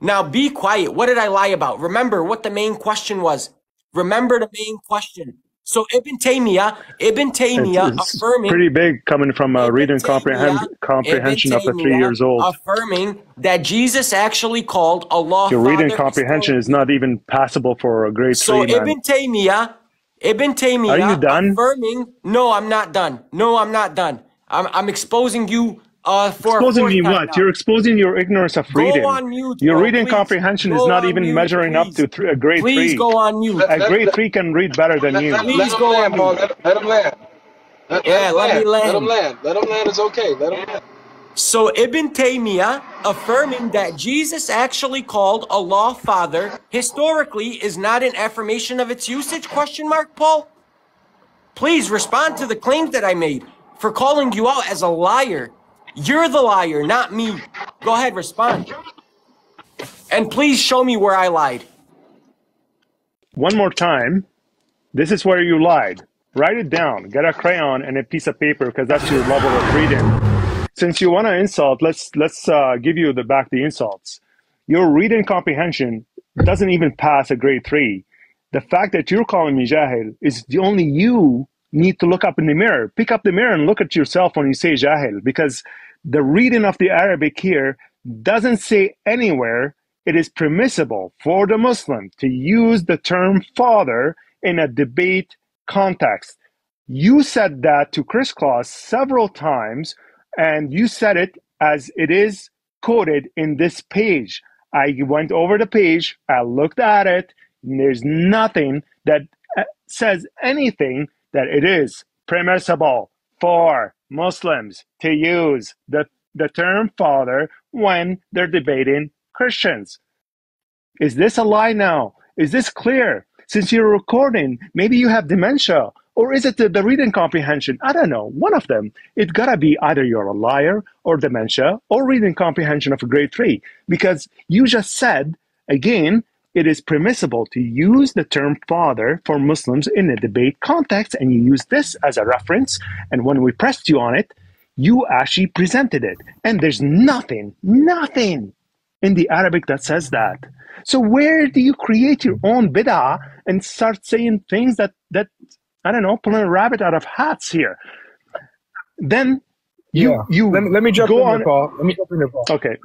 Now be quiet. What did I lie about? Remember what the main question was. Remember the main question. So Ibn Taymiyyah It's affirming pretty big coming from a reading comprehension of a 3 years old. Affirming that Jesus actually called Allah Your Father. reading comprehension is not even passable for a grade 3 man. So Ibn Taymiyyah, Are you done? Affirming, no, I'm not done. No, I'm not done. I'm exposing you for exposing me what? Now. You're exposing your ignorance of reading. Go on mute, your bro, reading please. comprehension Go is not even mute, measuring please. up to a grade 3. Please go on mute. A grade 3 can read better than you. Please go on mute. Let him land. Let me land. Let him land. Let him land. It's okay. Let him land. So Ibn Taymiyyah affirming that Jesus actually called Allah Father historically is not an affirmation of its usage, question mark, Paul? Please respond to the claims that I made for calling you out as a liar. You're the liar, not me. Go ahead, respond. And please show me where I lied. One more time. This is where you lied. Write it down. Get a crayon and a piece of paper because that's your level of reading. Since you want to insult, let's give you the insults. Your reading comprehension doesn't even pass a grade 3. The fact that you're calling me Jahil is the only you need to look up in the mirror. Pick up the mirror and look at yourself when you say Jahil, because the reading of the Arabic here doesn't say anywhere it is permissible for the Muslim to use the term father in a debate context. You said that to Claus several times, and you said it as it is quoted in this page. I went over the page, I looked at it, and there's nothing that says anything that it is permissible for Muslims to use the term father when they're debating Christians. Is this a lie now? Is this clear? Since you're recording, maybe you have dementia, or is it the reading comprehension? I don't know, one of them. It gotta be either you're a liar or dementia or reading comprehension of a grade 3, because you just said, again, it is permissible to use the term father for Muslims in a debate context, and you use this as a reference, and when we pressed you on it, you actually presented it. And there's nothing in the Arabic that says that. So where do you create your own bid'ah and start saying things that I don't know, pulling a rabbit out of hats here? Then you let me jump in on there, Paul. Let me jump in there, Paul. Okay.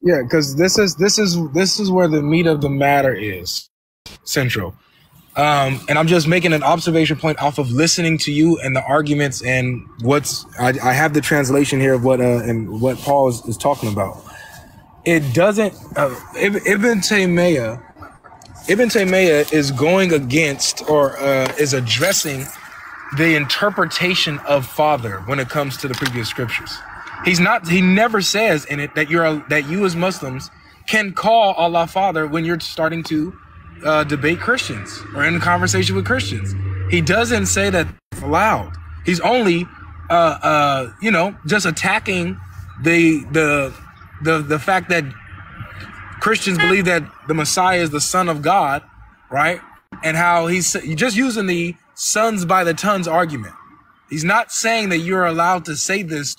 Yeah, because this is where the meat of the matter is, Central. And I'm just making an observation point off of listening to you and the arguments and I have the translation here of what and what Paul is talking about. It doesn't Ibn Taymiyyah is going against or is addressing the interpretation of Father when it comes to the previous scriptures. He never says in it that you as Muslims can call Allah Father when you're starting to debate Christians or in a conversation with Christians. He doesn't say that aloud. He's only just attacking the fact that Christians believe that the Messiah is the Son of God, right? And how he's just using the sons by the tons argument. He's not saying that you're allowed to say this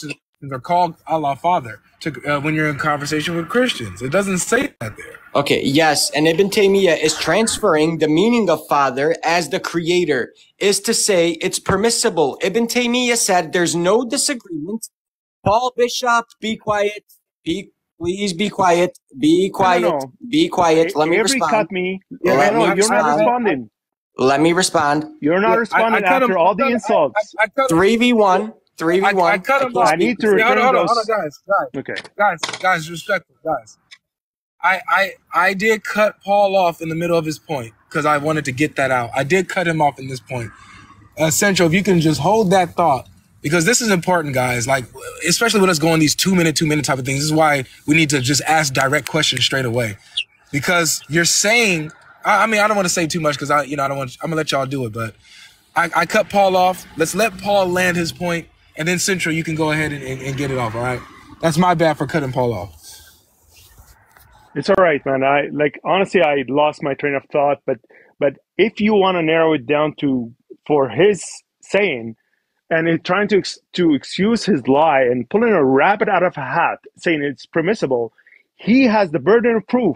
or call Allah Father when you're in conversation with Christians. It doesn't say that there. Okay, yes, and Ibn Taymiyyah is transferring the meaning of Father as the Creator, is to say it's permissible. Ibn Taymiyyah said there's no disagreement. Paul Bishop, be quiet. Please be quiet. Be quiet. No. Be quiet. Let me respond. Cut me. Let me you're respond. not responding. Let me respond. You're not responding after all the insults. 3v1. 3v1. I cut him off. I need to return hold those. on, guys. Okay. Guys, respectful, guys. I did cut Paul off in the middle of his point because I wanted to get that out. I did cut him off in this point. Central, if you can just hold that thought, because this is important, guys. Like, especially with us going these 2 minute type of things. This is why we need to just ask direct questions straight away. Because you're saying, I don't want to say too much because I'm gonna let y'all do it, but I cut Paul off. Let's let Paul land his point, and then Central, you can go ahead and get it off. All right, that's my bad for cutting Paul off. It's all right, man. Honestly, I lost my train of thought, but if you want to narrow it down for his saying, and trying to excuse his lie and pulling a rabbit out of a hat, saying it's permissible, he has the burden of proof.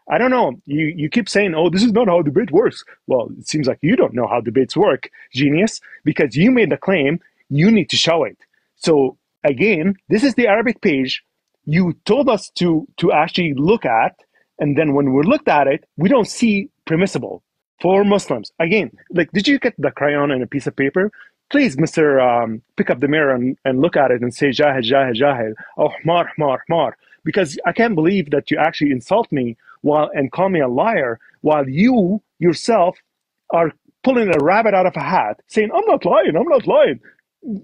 I don't know. You keep saying, oh, this is not how debate works. Well, it seems like you don't know how debates work, genius, because you made the claim. You need to show it. So again, this is the Arabic page you told us to actually look at, and then when we looked at it, we don't see permissible for Muslims. Again, did you get the crayon and a piece of paper? Please, Mr. Pick up the mirror and look at it and say, Jahil, Jahil, Jahil. Oh, Hmar, Hmar, Hmar. Because I can't believe that you actually insult me and call me a liar while you yourself are pulling a rabbit out of a hat, saying, I'm not lying, I'm not lying.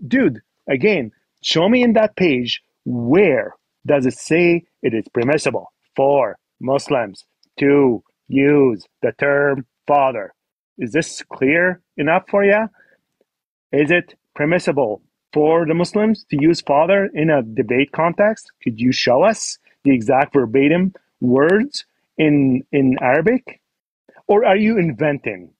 Dude, again, show me in that page where does it say it is permissible for Muslims to use the term father. Is this clear enough for you? Is it permissible for the Muslims to use father in a debate context? Could you show us the exact verbatim words in Arabic? Or are you inventing?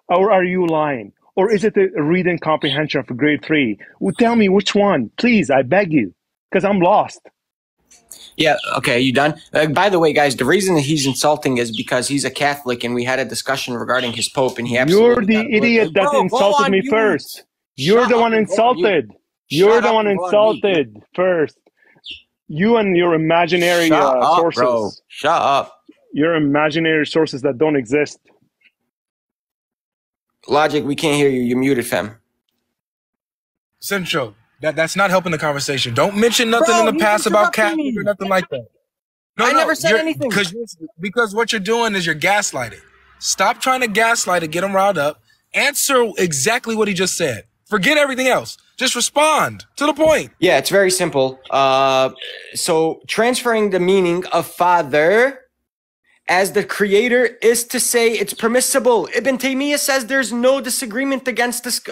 Or are you lying? Or is it a reading comprehension for grade 3? Well, tell me which one, please, I beg you, because I'm lost. Yeah, okay, you done? By the way, guys, the reason that he's insulting is because he's a Catholic and we had a discussion regarding his Pope and he absolutely— You're the idiot that insulted me first. You're the one insulted. You're the one insulted first. You and your imaginary sources. Bro. Shut up. Your imaginary sources that don't exist. Logic, we can't hear you. You're muted, fam. Central. That's not helping the conversation. Don't mention nothing in the past about Catholic or nothing like that. I never said anything. Because what you're doing is you're gaslighting. Stop trying to gaslight and get him riled up. Answer exactly what he just said. Forget everything else. Just respond to the point. Yeah, it's very simple. So transferring the meaning of father as the creator is to say it's permissible. Ibn Taymiyyah says there's no disagreement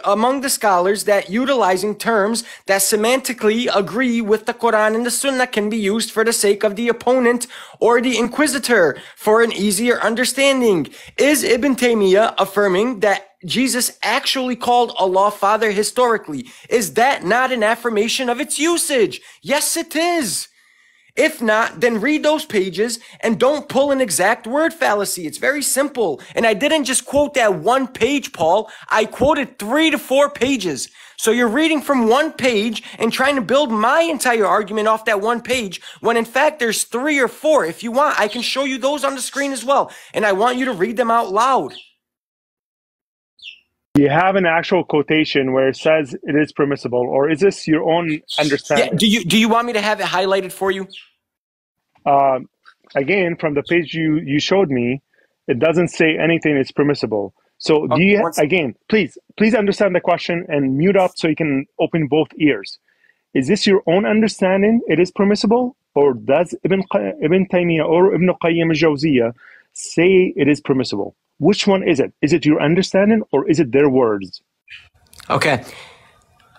among the scholars that utilizing terms that semantically agree with the Quran and the Sunnah can be used for the sake of the opponent or the inquisitor for an easier understanding. Is Ibn Taymiyyah affirming that Jesus actually called Allah Father historically? Is that not an affirmation of its usage? Yes, it is. If not, then read those pages and don't pull an exact word fallacy. It's very simple. And I didn't just quote that one page, Paul. I quoted 3 to 4 pages. So you're reading from one page and trying to build my entire argument off that one page, when in fact there's 3 or 4. If you want, I can show you those on the screen as well. And I want you to read them out loud. You have an actual quotation where it says it is permissible, or is this your own understanding? Yeah, do you want me to have it highlighted for you? Again, from the page you showed me, it doesn't say anything is permissible. So do Okay, you, again, please understand the question and mute up so you can open both ears. Is this your own understanding? It is permissible, or does Ibn Taymiyyah or Ibn Qayyim al-Jawziyah say it is permissible? Which one is it? Is it your understanding, or is it their words? Okay.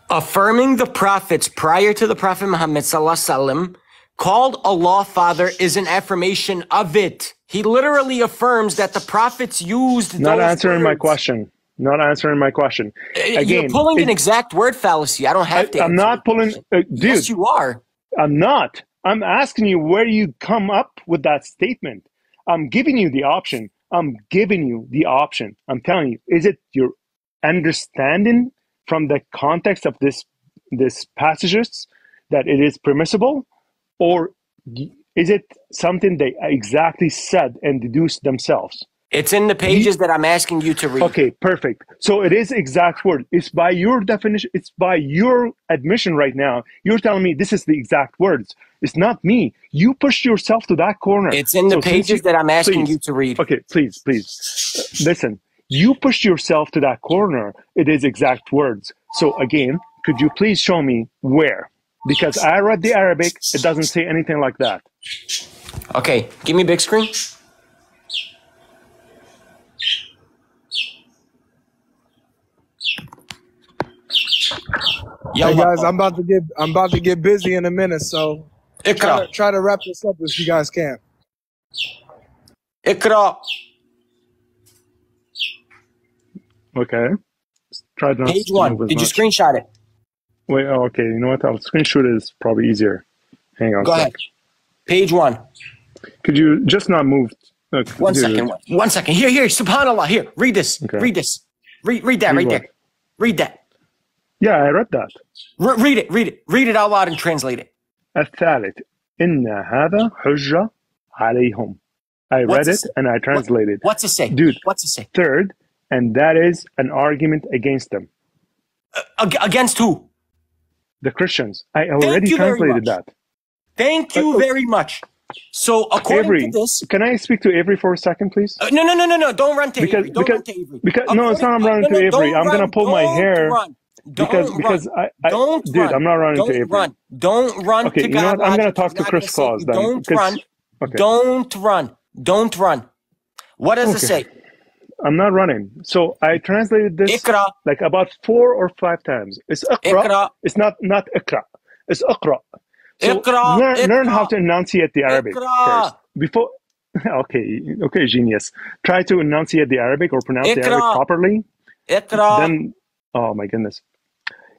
Affirming the prophets prior to the Prophet Muhammad ﷺ, called Allah Father, is an affirmation of it. He literally affirms that the prophets used Not those answering words. my question. Not answering my question. Again, you're pulling an exact word fallacy. I don't have to. I'm not pulling. Dude, yes, you are. I'm not. I'm asking you where you come up with that statement. I'm giving you the option. I'm giving you the option. I'm telling you, is it your understanding from the context of this passages that it is permissible, or is it something they exactly said and deduced themselves? It's in the pages that I'm asking you to read. Okay, perfect. So it is exact word. It's by your definition. It's by your admission right now. You're telling me this is the exact words. It's not me. You pushed yourself to that corner. It's in the pages that I'm asking you to read. Okay, please. Listen, you pushed yourself to that corner. It is exact words. So again, could you please show me where? Because I read the Arabic. It doesn't say anything like that. Okay, give me big screen. Hey guys, I'm about to get busy in a minute, so try to wrap this up if you guys can. Ikra. Okay. Try not Page 1. Did you screenshot it? Wait, oh, okay. You know what? I'll screenshot it. Is probably easier. Hang on. Go ahead. Page 1. Could you just not move? One second. Here. Subhanallah. Here. Read this. Okay. Read this. Read that right there. Read that. Yeah, I read that. Read it. Read it out loud and translate it. الثالث إن هذا حجة عليهم. I read it and I translated. What's it say? Dude, what's it say? Third, and that is an argument against them. Against who? The Christians. I already translated that. Thank you very much. So according to this, can I speak to Avery for a second, please? No. Don't run to Avery. Don't run to Avery. No, it's not. I'm running to Avery. I'm gonna pull my hair. Because dude, I'm not running to Avery. Don't run. Okay, to you know what? I'm gonna talk to Chris Claus then. Don't run. Okay. Don't run. What does it say? I'm not running. So I translated this Ikra. like about 4 or 5 times. It's Iqra. It's not Iqra. It's Iqra. So learn how to enunciate the Arabic first. Before, okay, genius. Try to enunciate the Arabic or pronounce the Arabic properly. Then, oh my goodness.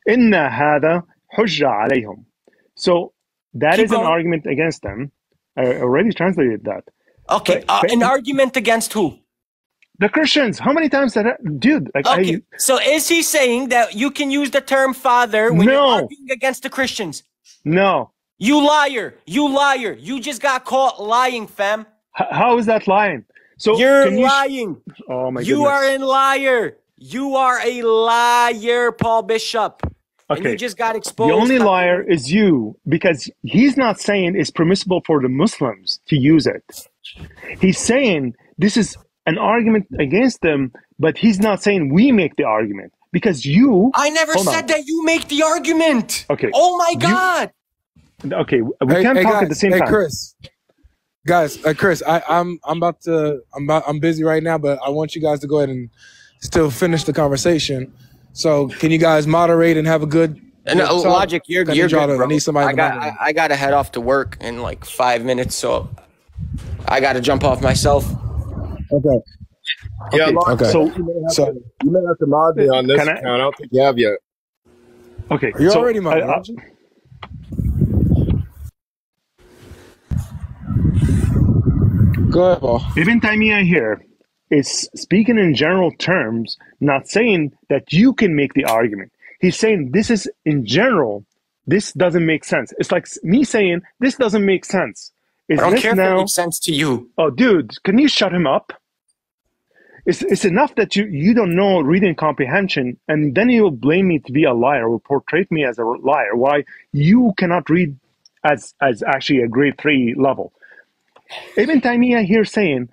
Inna hada hujja alayhum. So that is an argument against them. I already translated that. Okay, an argument against who? The Christians. How many times that, dude? Like, okay. So is he saying that you can use the term father when you're arguing against the Christians? No. You liar. You just got caught lying, fam. How is that lying? So you're lying. Oh my goodness. You are a liar. You are a liar, Paul Bishop. Okay. And you just got exposed. The only liar is you, because he's not saying it's permissible for the Muslims to use it. He's saying this is an argument against them, but he's not saying we make the argument. Because you... I never said that you make the argument. Okay. Oh my God. Okay, we can't talk at the same time. Hey, Chris. Guys, Chris, I'm busy right now, but I want you guys to go ahead and still finish the conversation. So can you guys moderate and have a good... Logic, you're good, bro. I need somebody I got to head off to work in like 5 minutes, so I got to jump off myself. Okay. Yeah, okay. So you may have to mod me on this account. I don't think you have yet. Okay. You're already modded. Go ahead, Paul. Ibn Taymiyyah here is speaking in general terms, not saying that you can make the argument. He's saying this is in general, this doesn't make sense. It's like me saying this doesn't make sense. I don't care if it makes sense to you. Oh, dude, can you shut him up? It's enough that you don't know reading comprehension, and then you will blame me to be a liar or portray me as a liar. Why you cannot read as actually a grade 3 level. Ibn Taymiyyah here saying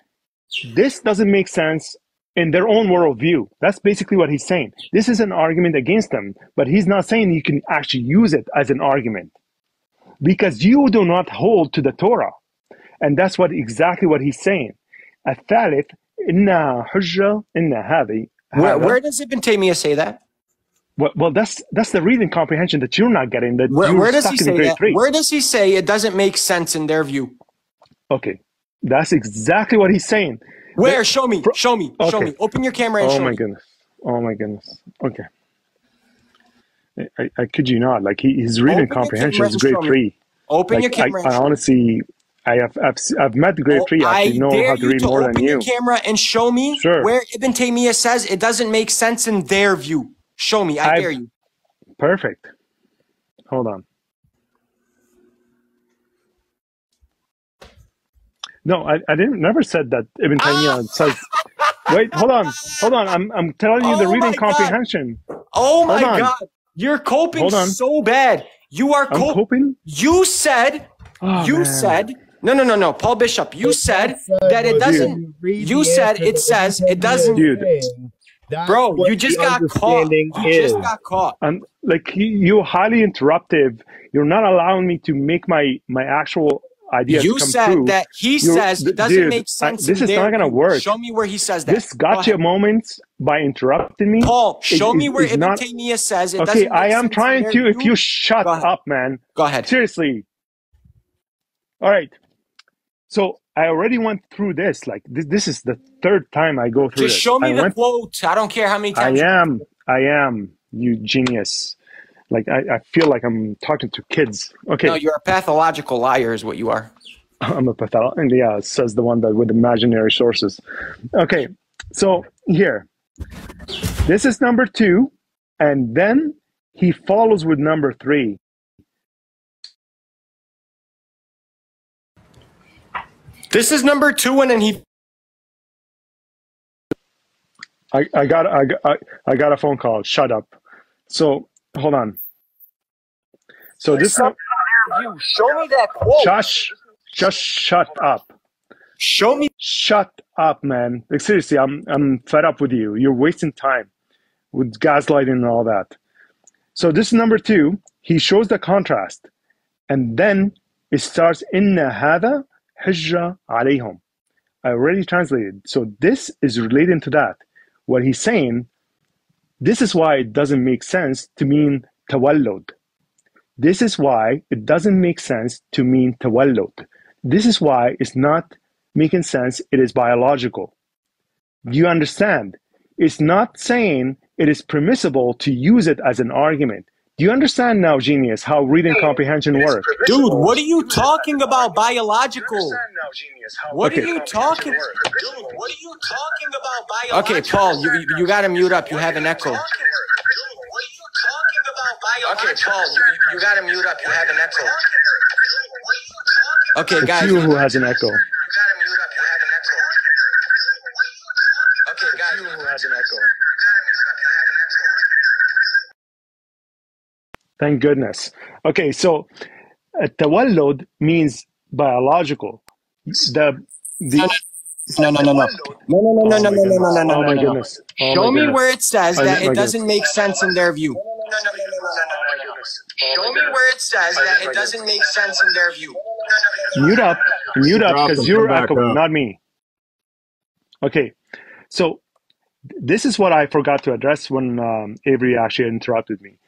this doesn't make sense. in their own worldview. That's basically what he's saying. This is an argument against them, but he's not saying you can actually use it as an argument because you do not hold to the Torah. And that's exactly what he's saying. الثالث إن حجة إن هذه. Where does Ibn Taymiyyah say that? Well, that's the reading comprehension that you're not getting. That where does he say that? Where does he say it doesn't make sense in their view? Okay, that's exactly what he's saying. Where? Show me. Show me. Okay. Show me. Open your camera and show me. Oh my goodness. Oh my goodness. Okay. I kid you not. Like his reading comprehension is grade 3. Open your camera. I honestly, I've met grade 3. I know how to read more than you. Open your camera and show me where Ibn Taymiyyah says it doesn't make sense in their view. Show me. I dare you. Perfect. Hold on. No, I never said that Ibn Taymiyyah says. Wait, hold on. I'm telling you the reading comprehension. Oh my God. You're coping so bad. You are coping. You said. No. Paul Bishop. You said that it doesn't. You said it says it doesn't. Dude. Bro, you just got caught. You just got caught. Like you're highly interruptive. You're not allowing me to make my actual ideas come true. You said that he says it doesn't make sense. This is not going to work. Show me where he says that. This gotcha moments by interrupting me. Paul, show me where Ibn Taymiyyah says it doesn't make sense. Okay, I am trying to. If you shut up, man. Go ahead. Seriously. All right. So I already went through this. Like this is the third time I go through this. Just show me the quote. I don't care how many times. I am, you genius. Like I feel like I'm talking to kids. Okay. No, you're a pathological liar is what you are. I'm a pathological, yeah, says the one that with imaginary sources. Okay, so here. This is number 2, and then he follows with number 3. This is number 2, and then he. I got a phone call. Shut up. So hold on. So this. Show me that quote. Shush. Just shut up. Show me. Shut up, man. Like seriously, I'm fed up with you. You're wasting time with gaslighting and all that. So this is number 2. He shows the contrast, and then it starts inna hada hijra alayhum. I already translated. So this is relating to that. What he's saying, this is why it doesn't make sense to mean tawallud. This is why it doesn't make sense to mean tawallud. This is why it's not making sense. It is biological. Do you understand? It's not saying it is permissible to use it as an argument. Do you understand now, genius, how reading comprehension works? Dude, what are you talking about biological? What are you talking about? Dude, what are you talking about biological? Okay, Paul, you got to mute up. You have an echo. Okay, Paul, you got to mute up. You have an echo. Okay, guys. It's you who has an echo. Okay, guys. You who has an echo. Thank goodness. Okay, so tawallud means biological. No. Oh my goodness. Show me where it says that it doesn't make sense in their view. Show me where it says that it doesn't make sense in their view. Mute up, because you're echoing, not me. Okay, so this is what I forgot to address when Avery actually interrupted me.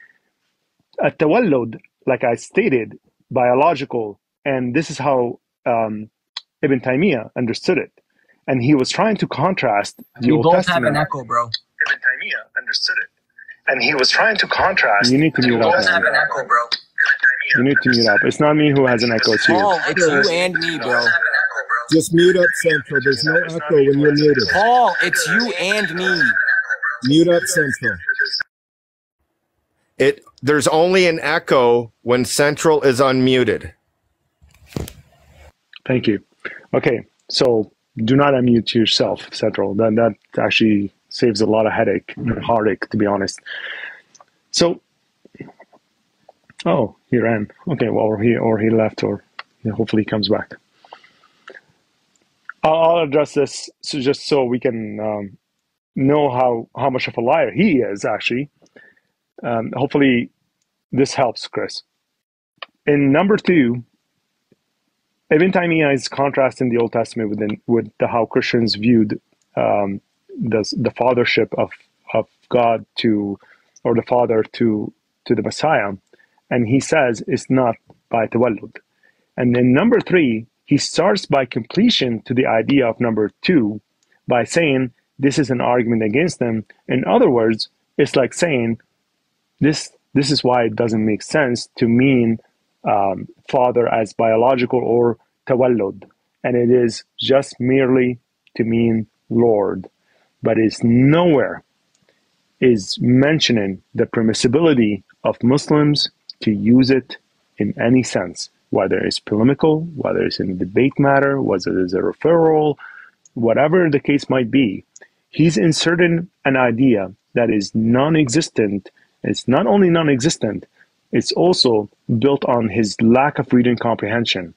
Tawallud, like I stated, biological, and this is how Ibn Taymiyyah understood it. And he was trying to contrast the Old Testament. You both have an echo, bro. Ibn Taymiyyah understood it. And he was trying to contrast. You need to mute up. You both have an echo, bro. You need to mute up. It's not me who has an echo, it's you. Paul, it's you and me, bro. Just mute up, Central. There's no echo when you're muted. Paul, it's you and me. Mute up, Central. There's only an echo when Central is unmuted. Thank you. Okay, so do not unmute yourself, Central. That actually saves a lot of headache and heartache, to be honest. So, oh, he ran. Okay, well, or he left, or hopefully he comes back. I'll address this just so we can know how much of a liar he is, actually. Hopefully this helps, Chris. In number 2, Ibn Taymiyyah is contrasting the Old Testament with how Christians viewed the fathership of God to, or the Father to the Messiah. And he says it's not by tawallud. And then number 3, he starts by completion to the idea of number 2 by saying this is an argument against them. In other words, it's like saying this is why it doesn't make sense to mean father as biological or tawallud. And it is just merely to mean Lord. But it's nowhere is mentioning the permissibility of Muslims to use it in any sense, whether it's polemical, whether it's in a debate matter, whether it's a referral, whatever the case might be. He's inserting an idea that is non-existent. It's not only non-existent, it's also built on his lack of reading comprehension.